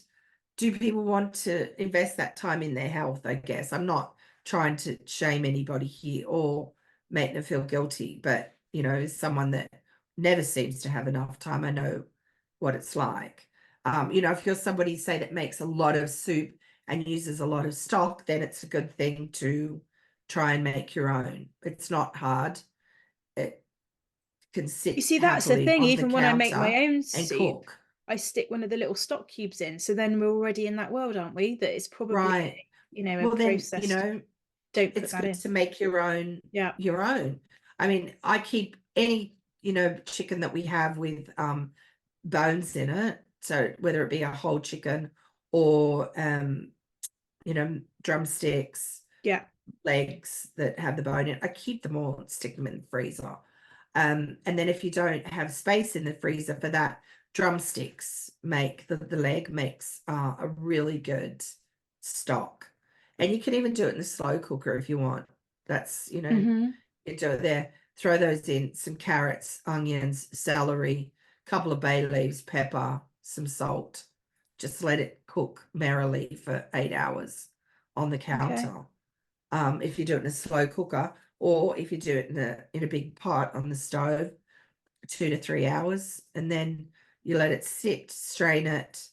S1: do people want to invest that time in their health? I guess I'm not trying to shame anybody here or make them feel guilty, but as someone that never seems to have enough time, I know what it's like. If you're somebody, say, that makes a lot of soup and uses a lot of stock, then it's a good thing to try and make your own. It's not hard. It can sit
S2: You see, that's the thing. Even when I make my own soup,
S1: cook.
S2: I stick one of the little stock cubes in. So then we're already in that world, aren't we? That it's probably,
S1: right.
S2: a process. Don't put
S1: it's
S2: that
S1: good
S2: in.
S1: to make your own.
S2: Yeah.
S1: Your own. I mean, I keep any, chicken that we have with bones in it. So whether it be a whole chicken or drumsticks,
S2: Yeah.
S1: legs that have the bone in it, I keep them all and stick them in the freezer. And then if you don't have space in the freezer for that, drumsticks make the leg makes a really good stock. And you can even do it in the slow cooker if you want. That's, you do it there. Throw those in, some carrots, onions, celery, couple of bay leaves, pepper, some salt. Just let it cook merrily for 8 hours on the counter. If you do it in a slow cooker, or if you do it in a big pot on the stove, 2 to 3 hours, and then you let it sit, strain it.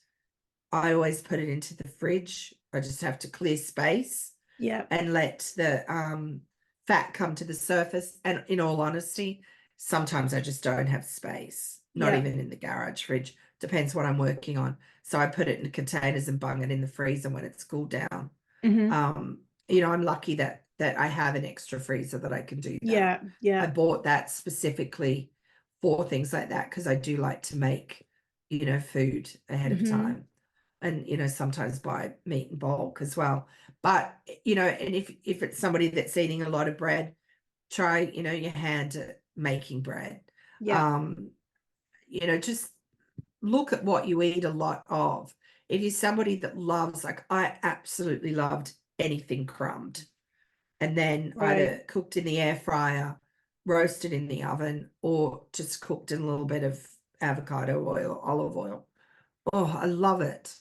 S1: I always put it into the fridge. I just have to clear space.
S2: Yeah.
S1: And let the fat come to the surface. And in all honesty, sometimes I just don't have space, not even in the garage fridge. Depends what I'm working on. So I put it in containers and bung it in the freezer when it's cooled down. I'm lucky that I have an extra freezer that I can do that. I bought that specifically for things like that because I do like to make, food ahead of time. And sometimes buy meat in bulk as well. But and if it's somebody that's eating a lot of bread, try your hand at making bread. Just look at what you eat a lot of. If you're somebody that loves, like I absolutely loved anything crumbed, and then either cooked in the air fryer, roasted in the oven, or just cooked in a little bit of avocado oil, olive oil. Oh, I love it.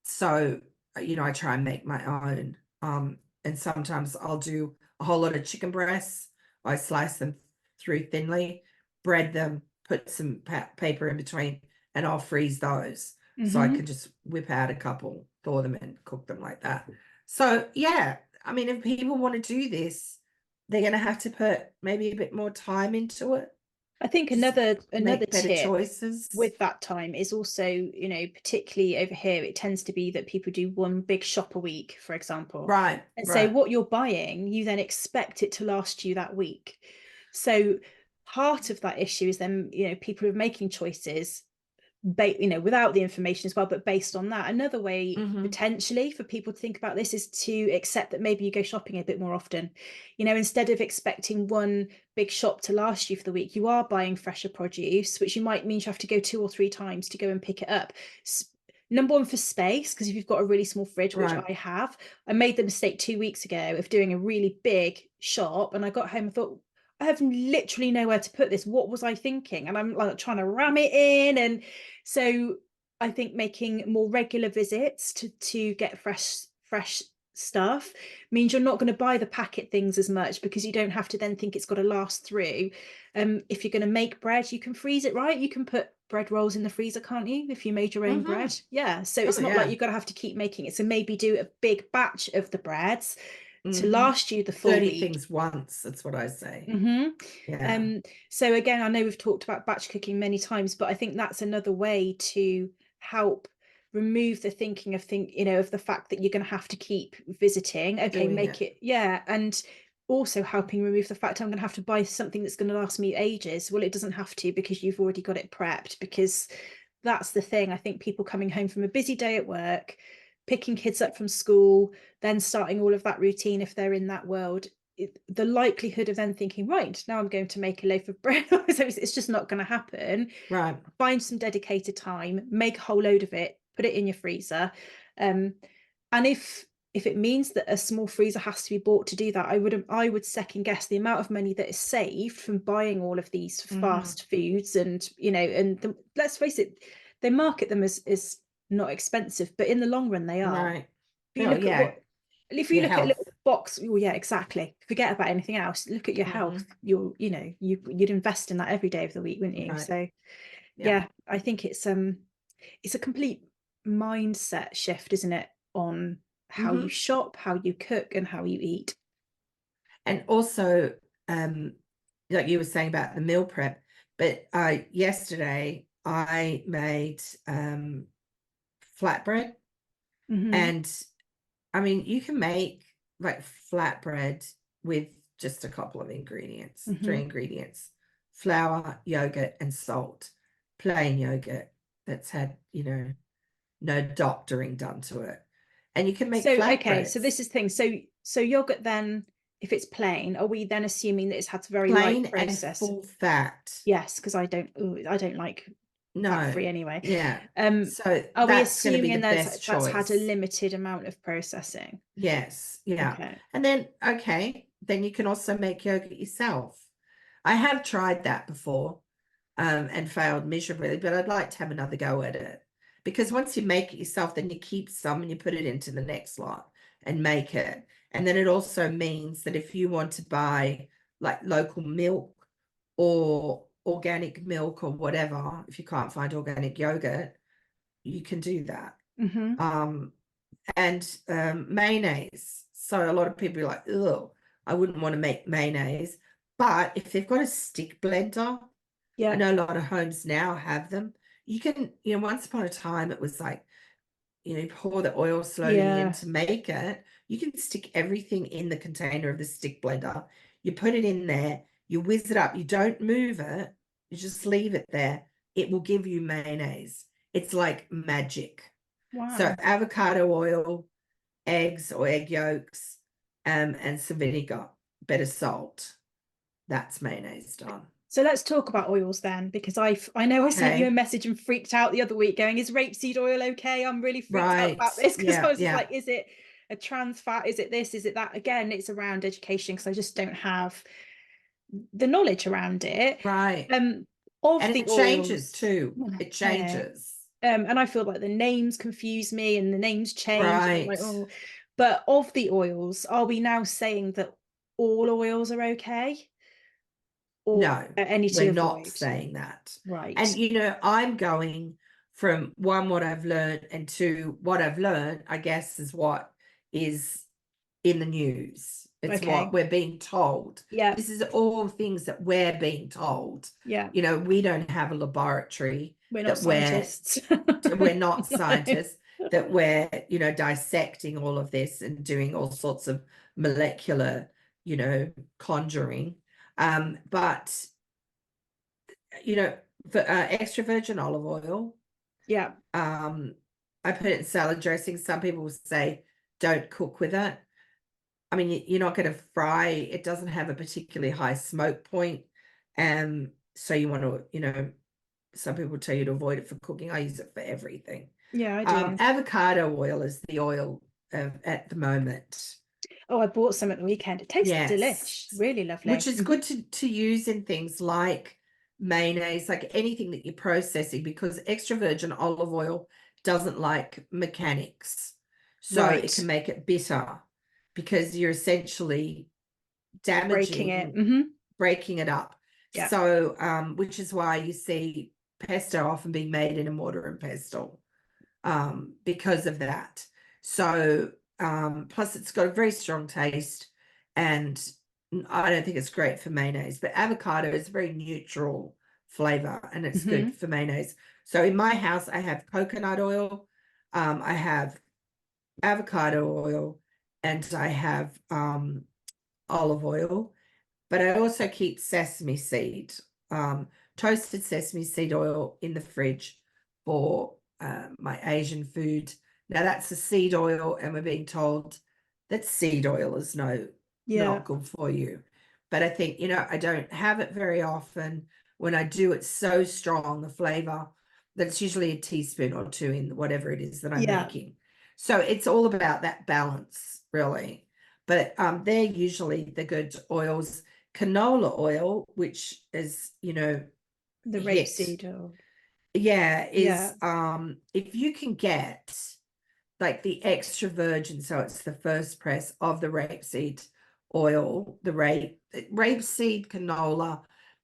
S1: So, I try and make my own. And sometimes I'll do a whole lot of chicken breasts. I slice them through thinly, bread them, put some paper in between, and I'll freeze those. So I can just whip out a couple, thaw them, and cook them like that. So, yeah, I mean, if people want to do this, they're going to have to put maybe a bit more time into it.
S2: I think another tip
S1: choices
S2: with that time is also, particularly over here, it tends to be that people do one big shop a week, for example.
S1: Right.
S2: And so what you're buying, you then expect it to last you that week. So part of that issue is then, people are making choices without the information as well, but based on that. Another way potentially for people to think about this is to accept that maybe you go shopping a bit more often. Instead of expecting one big shop to last you for the week, you are buying fresher produce, which might mean you have to go 2 or 3 times to go and pick it up. Number one, for space, because if you've got a really small fridge, which I have, I made the mistake 2 weeks ago of doing a really big shop, and I got home and thought, I have literally nowhere to put this. What was I thinking? And I'm like trying to ram it in. And so I think making more regular visits to get fresh stuff means you're not going to buy the packet things as much, because you don't have to then think it's got to last through. If you're going to make bread, you can freeze it, right? You can put bread rolls in the freezer, can't you, if you made your own bread? So it's not like you've got to have to keep making it. So maybe do a big batch of the breads to last you the full
S1: 30
S2: week.
S1: things once, that's what I say.
S2: So again, I know we've talked about batch cooking many times, but I think that's another way to help remove the thinking of of the fact that you're going to have to keep visiting. And also helping remove the fact I'm going to have to buy something that's going to last me ages. Well, it doesn't have to, because you've already got it prepped. Because that's the thing. I think people coming home from a busy day at work, picking kids up from school, then starting all of that routine, if they're in that world, the likelihood of them thinking, right, now I'm going to make a loaf of bread, it's just not going to happen.
S1: Right.
S2: Find some dedicated time, make a whole load of it, put it in your freezer. And if it means that a small freezer has to be bought to do that, I would second guess the amount of money that is saved from buying all of these fast foods. And let's face it, they market them as not expensive, but in the long run they are.
S1: Right.
S2: If you look at box, oh yeah, exactly, forget about anything else, look at your health. You'd invest in that every day of the week, wouldn't you?
S1: Right.
S2: So yeah, I think it's a complete mindset shift, isn't it, on how you shop, how you cook, and how you eat.
S1: And also, like you were saying about the meal prep, but yesterday I made flatbread, and I mean, you can make like flatbread with just a couple of ingredients, 3 ingredients: flour, yogurt, and salt. Plain yogurt that's had, no doctoring done to it. And you can make flatbreads.
S2: Okay, so this is the thing. So yogurt then, if it's plain, are we then assuming that it's had very
S1: Plain
S2: light process?
S1: and full fat.
S2: Yes, because I don't like fat-free anyway.
S1: Yeah. So
S2: are we
S1: that's going to be
S2: assuming
S1: the best choice.
S2: that's had a limited amount of processing?
S1: Yes. Yeah.
S2: Okay.
S1: And then, then you can also make yogurt yourself. I have tried that before and failed miserably, but I'd like to have another go at it, because once you make it yourself, then you keep some and you put it into the next lot and make it. And then it also means that if you want to buy like local milk or organic milk or whatever, if you can't find organic yogurt, you can do that. And mayonnaise. So a lot of people are like, oh, I wouldn't want to make mayonnaise. But if they've got a stick blender, I know a lot of homes now have them. You can, once upon a time it was like, pour the oil slowly in to make it. You can stick everything in the container of the stick blender. You put it in there, you whiz it up. You don't move it. You just leave it there. It will give you mayonnaise. It's like magic.
S2: Wow.
S1: So avocado oil, eggs or egg yolks, and some vinegar, bit of salt. That's mayonnaise done.
S2: So let's talk about oils then, because I know I sent you a message and freaked out the other week going, is rapeseed oil okay? I'm really freaked out about this, because I was just like, is it a trans fat? Is it this? Is it that? Again, it's around education, because I just don't have the knowledge around it.
S1: Right.
S2: And
S1: it changes too. It changes.
S2: And I feel like the names confuse me and the names change.
S1: Right.
S2: Like, oh. But of the oils, are we now saying that all oils are okay? Or
S1: no, we're not saying that.
S2: Right.
S1: And I'm going from one, what I've learned, and two, what I've learned, I guess, is what is in the news. It's what we're being told.
S2: Yeah.
S1: This is all things that we're being told.
S2: Yeah.
S1: We don't have a laboratory.
S2: We're not scientists.
S1: We're not scientists that we're, dissecting all of this and doing all sorts of molecular, conjuring. But for extra virgin olive oil, I put it in salad dressing. Some people will say don't cook with it. I mean, you're not going to fry. It doesn't have a particularly high smoke point, so you want to, some people tell you to avoid it for cooking. I use it for everything.
S2: Yeah, I do.
S1: Avocado oil is the oil at the moment.
S2: Oh, I bought some at the weekend. It tastes delish, really lovely.
S1: Which is good to use in things like mayonnaise, like anything that you're processing, because extra virgin olive oil doesn't like mechanics. So it can make it bitter, because you're essentially damaging, breaking it up. Yeah. So, which is why you see pesto often being made in a mortar and pestle, because of that. So, plus it's got a very strong taste, and I don't think it's great for mayonnaise, but avocado is a very neutral flavor, and it's good for mayonnaise. So in my house, I have coconut oil, I have avocado oil, and I have olive oil, but I also keep sesame seed, toasted sesame seed oil in the fridge for my Asian food. Now that's a seed oil, and we're being told that seed oil is not good for you. But I think, I don't have it very often. When I do, it's so strong, the flavor, that it's usually a teaspoon or two in whatever it is that I'm making. So it's all about that balance, really. But they're usually the good oils. Canola oil, which is, the
S2: rapeseed oil.
S1: Yeah, is if you can get like the extra virgin, so it's the first press of the rapeseed oil, the rapeseed canola.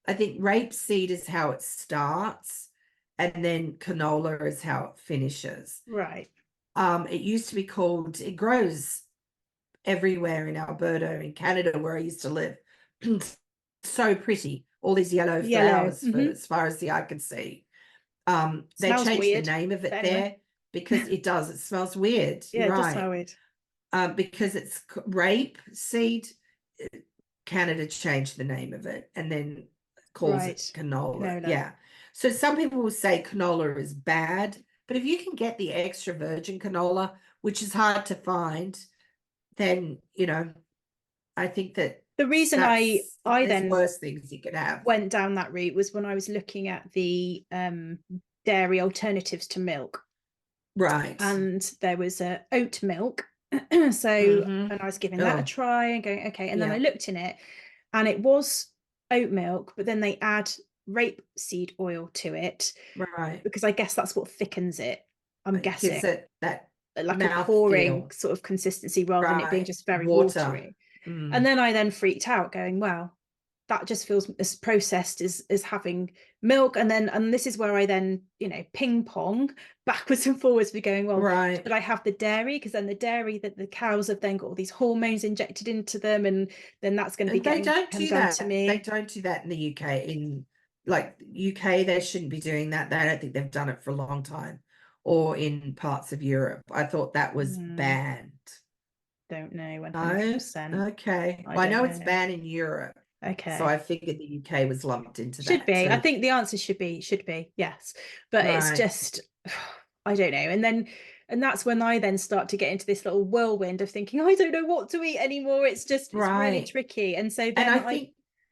S1: I think rapeseed is how it starts, and then canola is how it finishes.
S2: Right.
S1: It used to be called, it grows everywhere in Alberta, in Canada, where I used to live. So pretty, all these yellow flowers for as far as the eye could see. They
S2: Smells
S1: changed
S2: weird,
S1: the name of it
S2: but anyway.
S1: there because it smells weird.
S2: Yeah,
S1: You're
S2: it does
S1: right.
S2: smell weird.
S1: Because it's rape seed. Canada changed the name of it and then calls it canola. Yeah. So some people will say canola is bad, but if you can get the extra virgin canola, which is hard to find, then, you know, I think that
S2: the reason I then
S1: worse things you could have.
S2: Went down that route was when I was looking at the dairy alternatives to milk.
S1: Right.
S2: And there was oat milk. So, and I was giving that a try and going, okay. And then I looked in it and it was oat milk, but then they add rapeseed oil to it.
S1: Right.
S2: Because I guess that's what thickens it. I'm guessing.
S1: Gives it that
S2: like a pouring sort of consistency rather than it being just very watery. And then I freaked out going, well, that just feels as processed as having milk. And this is where I then, you know, ping pong backwards and forwards for going, well, but I have the dairy, because then the dairy that the cows have then got all these hormones injected into them, and then that's going to be getting done to me.
S1: They don't do that in the UK. In like UK, they shouldn't be doing that. They don't think they've done it for a long time, or in parts of Europe. I thought that was banned.
S2: Don't know 100%.
S1: Okay. I know it's banned in Europe.
S2: Okay.
S1: So I figured the UK was lumped into that.
S2: Should be. I think the answer should be yes. But it's just, I don't know. And that's when I then start to get into this little whirlwind of thinking, I don't know what to eat anymore. It's just, it's really tricky. And so then
S1: I think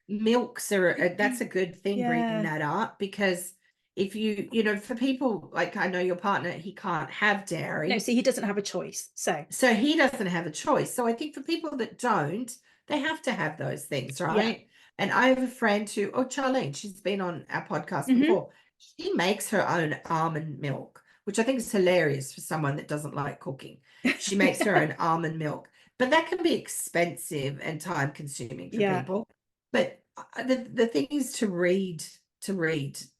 S1: milks are, that's a good thing, bringing that up, because if you know, for people, like I know your partner, he can't have dairy.
S2: No, see, he doesn't have a choice. So
S1: he doesn't have a choice. So I think for people that don't, they have to have those things, right? Yeah. And I have a friend who, Charlene, she's been on our podcast before. She makes her own almond milk, which I think is hilarious for someone that doesn't like cooking. She makes her own almond milk, but that can be expensive and time consuming for people. But the thing is to read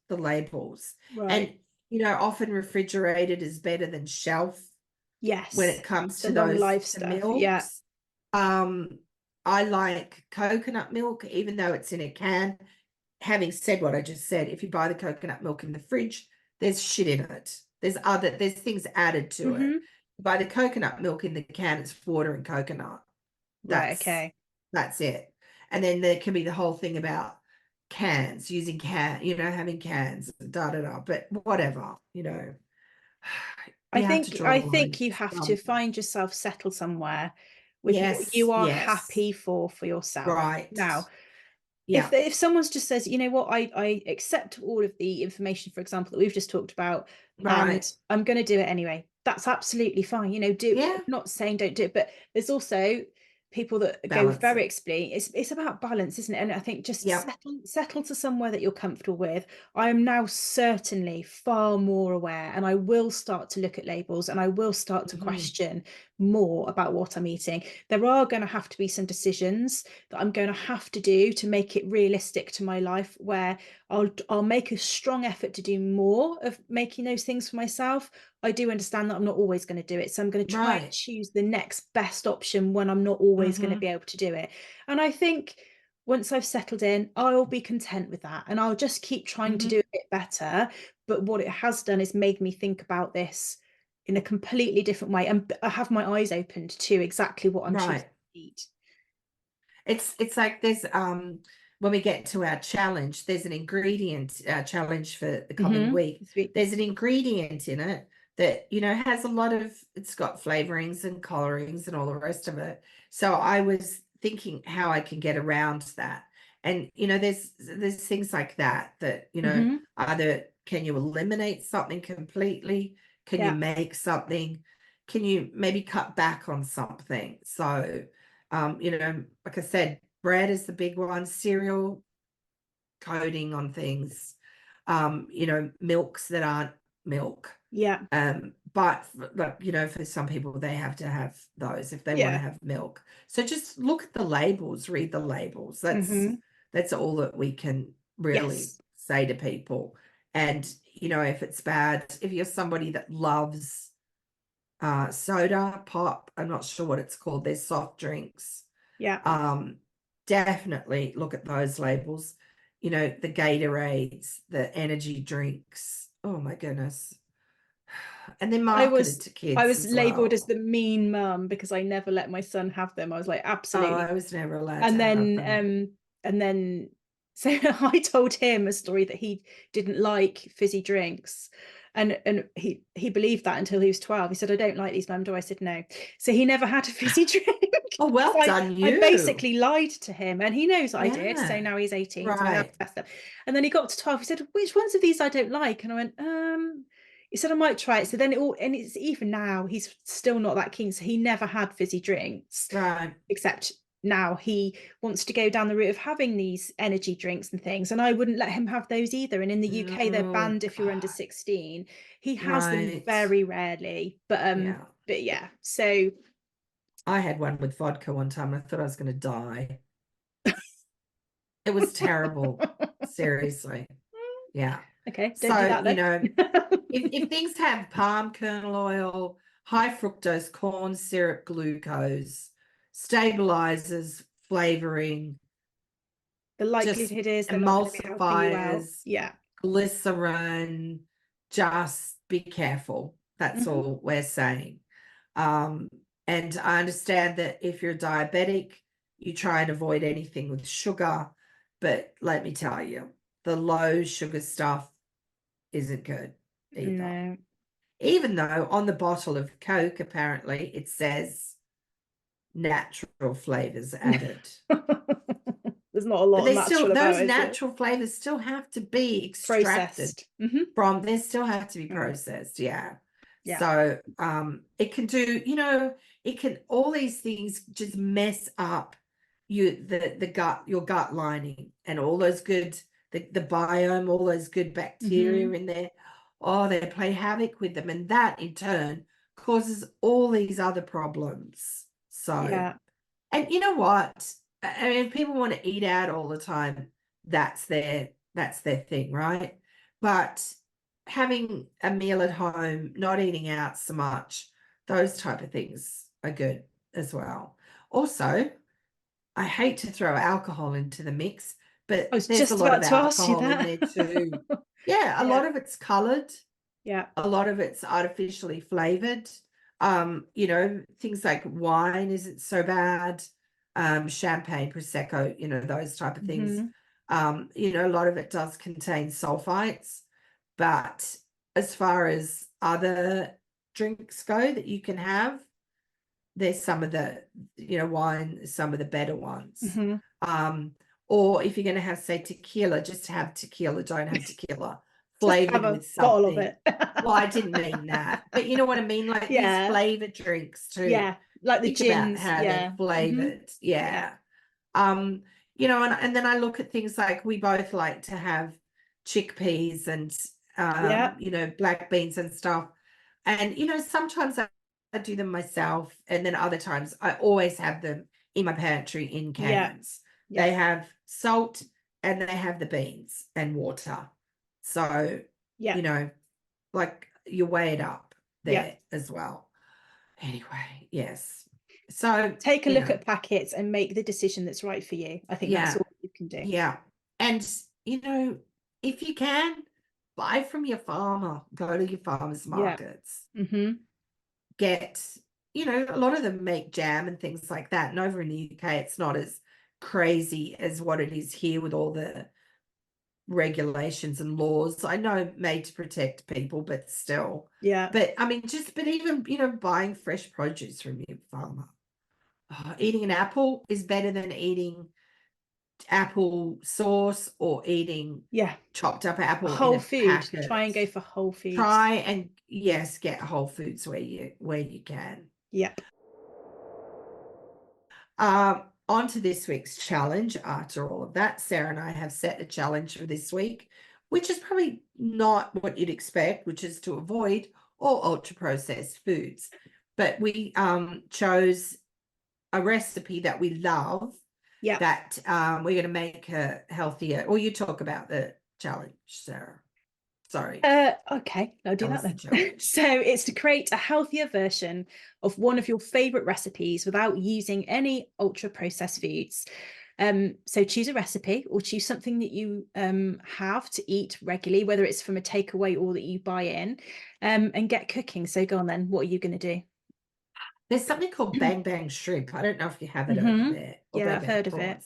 S1: the labels. And, you know, often refrigerated is better than shelf.
S2: Yes.
S1: When it comes to those
S2: life stuff.
S1: Milks. Yeah. I like coconut milk, even though it's in a can. Having said what I just said, if you buy the coconut milk in the fridge, there's shit in it. There's things added to it. You buy the coconut milk in the can, it's water and coconut. That's it. And then there can be the whole thing about cans, using having cans, but whatever, you know.
S2: I think you have to find yourself settled somewhere with what you are happy for yourself.
S1: Right.
S2: Now, if someone just says, you know what, I accept all of the information, for example, that we've just talked about, and I'm going to do it anyway, that's absolutely fine. You know, I'm not saying don't do it, but there's also people that go very explicitly. It's about balance, isn't it? And I think just settle to somewhere that you're comfortable with. I am now certainly far more aware, and I will start to look at labels, and I will start to question more about what I'm eating. There are going to have to be some decisions that I'm going to have to do to make it realistic to my life, where I'll make a strong effort to do more of making those things for myself. I do understand that I'm not always going to do it, so I'm going to try and choose the next best option when I'm not always going to be able to do it. And I think once I've settled in, I'll be content with that, and I'll just keep trying to do a bit better. But what it has done is made me think about this in a completely different way, and I have my eyes opened to exactly what I'm choosing to eat.
S1: It's like there's when we get to our challenge, there's an ingredient challenge for the coming week. There's an ingredient in it that, you know, has a lot of, it's got flavorings and colorings and all the rest of it. So I was thinking how I can get around that. And, you know, there's things like that, you know, either can you eliminate something completely? Can you make something? Can you maybe cut back on something? So, you know, like I said, bread is the big one, cereal, coating on things, you know, milks that aren't milk.
S2: Yeah.
S1: But you know, for some people, they have to have those if they want to have milk. So just look at the labels, read the labels. That's all that we can really say to people. And, you know, if it's bad, if you're somebody that loves soda, pop, I'm not sure what it's called, they're soft drinks. Definitely look at those labels. You know, the Gatorades, the energy drinks. Oh my goodness. And they're marketed to kids.
S2: I was labeled as
S1: well.
S2: the mean mum because I never let my son have them. I was like, absolutely.
S1: I was never allowed to have them.
S2: And then so I told him a story that he didn't like fizzy drinks. And he believed that until he was 12. He said, I don't like these, Mum. I said, no. So he never had a fizzy drink.
S1: Oh, well done, you.
S2: I basically lied to him, and he knows I did. So now he's 18.
S1: Right.
S2: So I have to test them. And then he got to 12. He said, which ones of these I don't like? And I went, he said, I might try it. So then and it's even now, he's still not that keen. So he never had fizzy drinks.
S1: Right.
S2: Except now he wants to go down the route of having these energy drinks and things. And I wouldn't let him have those either. And in the UK, they're banned if you're under 16. He has them very rarely. But yeah. So
S1: I had one with vodka one time. I thought I was going to die. It was terrible. Seriously. Yeah.
S2: Okay.
S1: Don't do that, then. You know, if things have palm kernel oil, high fructose corn syrup, glucose, stabilizers, flavoring,
S2: the likelihood is they're not going to be helping you out.
S1: Glycerin, just be careful. That's all we're saying. And I understand that if you're diabetic, you try and avoid anything with sugar, but let me tell you, the low sugar stuff isn't good either.
S2: No.
S1: Even though on the bottle of Coke, apparently, it says natural flavors added.
S2: There's not a lot of natural about it.
S1: Those natural flavors still have to be extracted from, they still have to be processed. Yeah. So it can do, you know, it can, all these things just mess up your gut lining and all those good, the biome, all those good bacteria in there. Oh, they play havoc with them, and that in turn causes all these other problems. So and you know what, I mean, if people want to eat out all the time, that's their thing, right? But having a meal at home, not eating out so much, those type of things are good as well. Also, I hate to throw alcohol into the mix, but there's a lot of alcohol in there too. A lot of it's colored. A lot of it's artificially flavored. You know, things like wine isn't so bad. Champagne, Prosecco, you know, those type of things. You know, a lot of it does contain sulfites, but as far as other drinks go that you can have, there's some of the, you know, wine, some of the better ones. Or if you're going to have, say, tequila, just have tequila, don't have tequila flavored with something.
S2: Bottle of it.
S1: Well, I didn't mean that, but you know what I mean, like these flavored drinks too.
S2: Like the gins,
S1: how they're flavored. You know, and then I look at things like, we both like to have chickpeas and you know, black beans and stuff, and you know, sometimes I do them myself, and then other times I always have them in my pantry in cans. They have salt and they have the beans and water. So, you know, like you weigh it up there as well. Anyway, yes. So
S2: take a look at packets and make the decision that's right for you. I think that's all you can do.
S1: And, you know, if you can, buy from your farmer, go to your farmers markets. Get, you know, a lot of them make jam and things like that. And over in the UK, it's not as crazy as what it is here with all the regulations and laws. I know made to protect people, but still. But I mean, but even, you know, buying fresh produce from your farmer. Eating an apple is better than eating apple sauce or eating chopped up apple
S2: whole
S1: in a
S2: food
S1: packet.
S2: Try and go for whole foods.
S1: Try and get whole foods where you can. On to this week's challenge. After all of that, Sarah and I have set a challenge for this week, which is probably not what you'd expect, which is to avoid or ultra processed foods. But we chose a recipe that we love, that we're going to make her healthier. Or you talk about the challenge, Sarah. Sorry.
S2: Okay, I'll do that then. So it's to create a healthier version of one of your favorite recipes without using any ultra processed foods. So choose a recipe or choose something that you have to eat regularly, whether it's from a takeaway or that you buy in, and get cooking. So go on then. What are you going to do?
S1: There's something called bang bang shrimp. I don't know if you have it over there. Or
S2: Yeah, I've heard of it.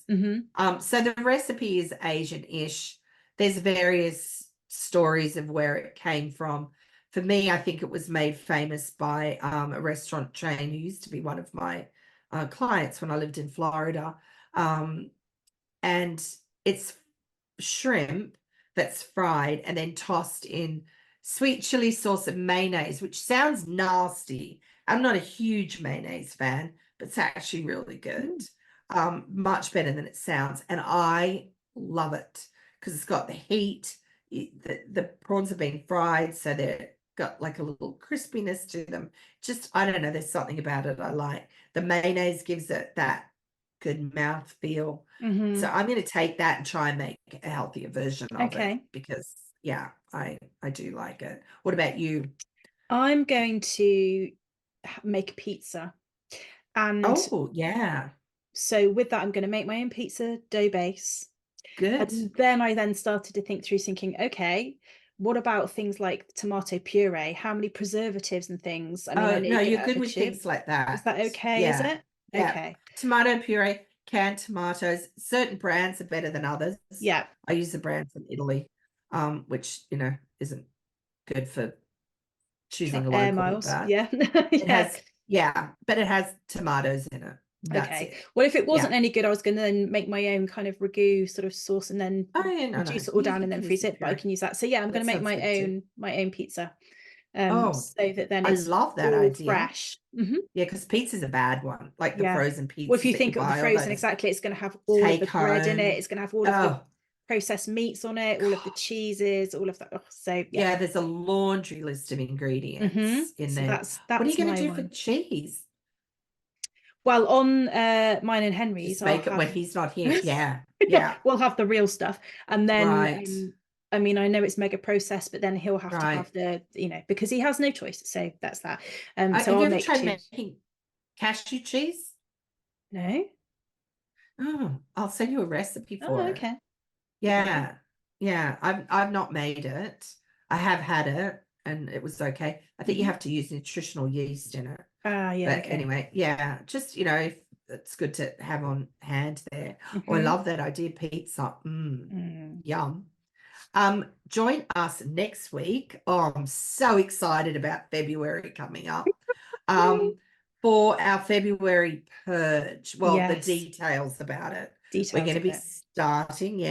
S1: So the recipe is Asian-ish. There's various stories of where it came from. For me, I think it was made famous by a restaurant chain who used to be one of my clients when I lived in Florida. And it's shrimp that's fried and then tossed in sweet chili sauce and mayonnaise, which sounds nasty. I'm not a huge mayonnaise fan, but it's actually really good. Much better than it sounds. And I love it because it's got the heat. The prawns have been fried, so they've got like a little crispiness to them. Just, I don't know, there's something about it I like. The mayonnaise gives it that good mouth feel. So I'm going to take that and try and make a healthier version of it because, yeah, I do like it. What about you?
S2: I'm going to make a pizza. And so with that, I'm going to make my own pizza dough base.
S1: Good.
S2: And then I started to think through thinking, okay, what about things like tomato puree? How many preservatives and things? I mean,
S1: no, you're good with things like that.
S2: Is that okay? Is it?
S1: Yeah.
S2: Okay.
S1: Tomato puree, canned tomatoes. Certain brands are better than others.
S2: Yeah.
S1: I use a brand from Italy, which, you know, isn't good for choosing a local.
S2: Air miles.
S1: But
S2: yeah.
S1: It has, but it has tomatoes in it. That's it.
S2: Well, if it wasn't any good, I was going to then make my own kind of ragu sort of sauce and then reduce it all down and then freeze it. But I can use that. So yeah, I'm going to make my own pizza. So that then it's
S1: love that idea.
S2: Fresh.
S1: Yeah, because pizza's a bad one, like the frozen pizza.
S2: Well, if you think of the frozen, exactly, it's going to have all of the bread in it. It's going to have all of the processed meats on it, all of the cheeses, all of that. Yeah,
S1: there's a laundry list of ingredients in there.
S2: That's
S1: what are you going to do for cheese?
S2: Well, on mine and Henry's,
S1: just make it when he's not here. Yeah.
S2: We'll have the real stuff, and then I mean, I know it's mega processed, but then he'll have to have the, you know, because he has no choice. So that's that. So
S1: have you ever tried making cashew cheese?
S2: No.
S1: Oh, I'll send you a recipe for it.
S2: Okay.
S1: Yeah. I've not made it. I have had it, and it was okay. I think you have to use nutritional yeast in it. But anyway, just, you know, if it's good to have on hand there. I love that idea, pizza. Yum. Join us next week. I'm so excited about February coming up. For our February purge. Well, the details about it. We're going to be starting,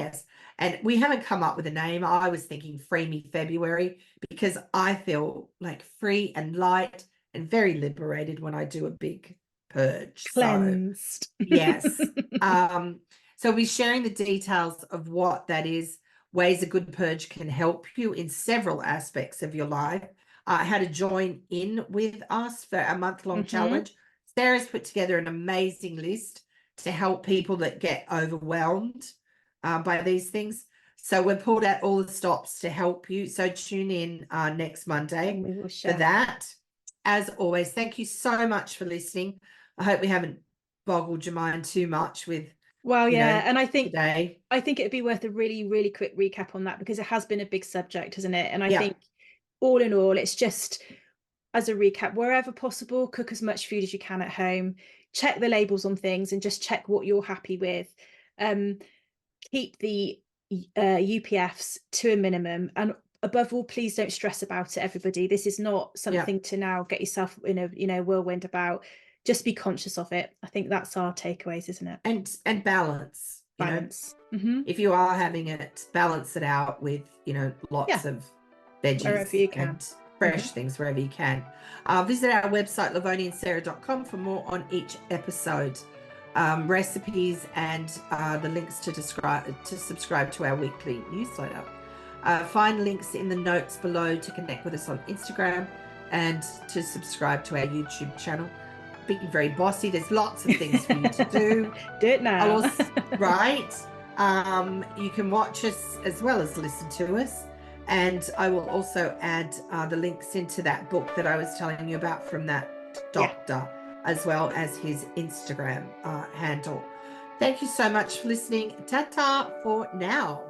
S1: and we haven't come up with a name. I was thinking Free Me February because I feel like free and light and very liberated when I do a big purge.
S2: Cleansed.
S1: So, yes. So we'll be sharing the details of what that is, ways a good purge can help you in several aspects of your life, how to join in with us for a month-long challenge. Sarah's put together an amazing list to help people that get overwhelmed by these things. So we've pulled out all the stops to help you. So tune in next Monday for that. As always, thank you so much for listening. I hope we haven't boggled your mind too much with
S2: and I think
S1: today.
S2: I think it'd be worth a really, really quick recap on that because it has been a big subject, hasn't it? And I think all in all, it's just, as a recap, wherever possible, cook as much food as you can at home, check the labels on things and just check what you're happy with. Keep the UPFs to a minimum, and above all, please don't stress about it, everybody. This is not something to now get yourself in a whirlwind about. Just be conscious of it. I think that's our takeaways, isn't it?
S1: And balance. If you are having it, balance it out with, lots of veggies
S2: wherever you can.
S1: And fresh things wherever you can. Visit our website, lovoniandsarah.com, for more on each episode, recipes, and the links to subscribe to our weekly newsletter. Find links in the notes below to connect with us on Instagram, and to subscribe to our YouTube channel. Being very bossy, there's lots of things for you to do.
S2: Do it now.
S1: Right. You can watch us as well as listen to us. And I will also add the links into that book that I was telling you about from that doctor, as well as his Instagram handle. Thank you so much for listening. Ta-ta for now.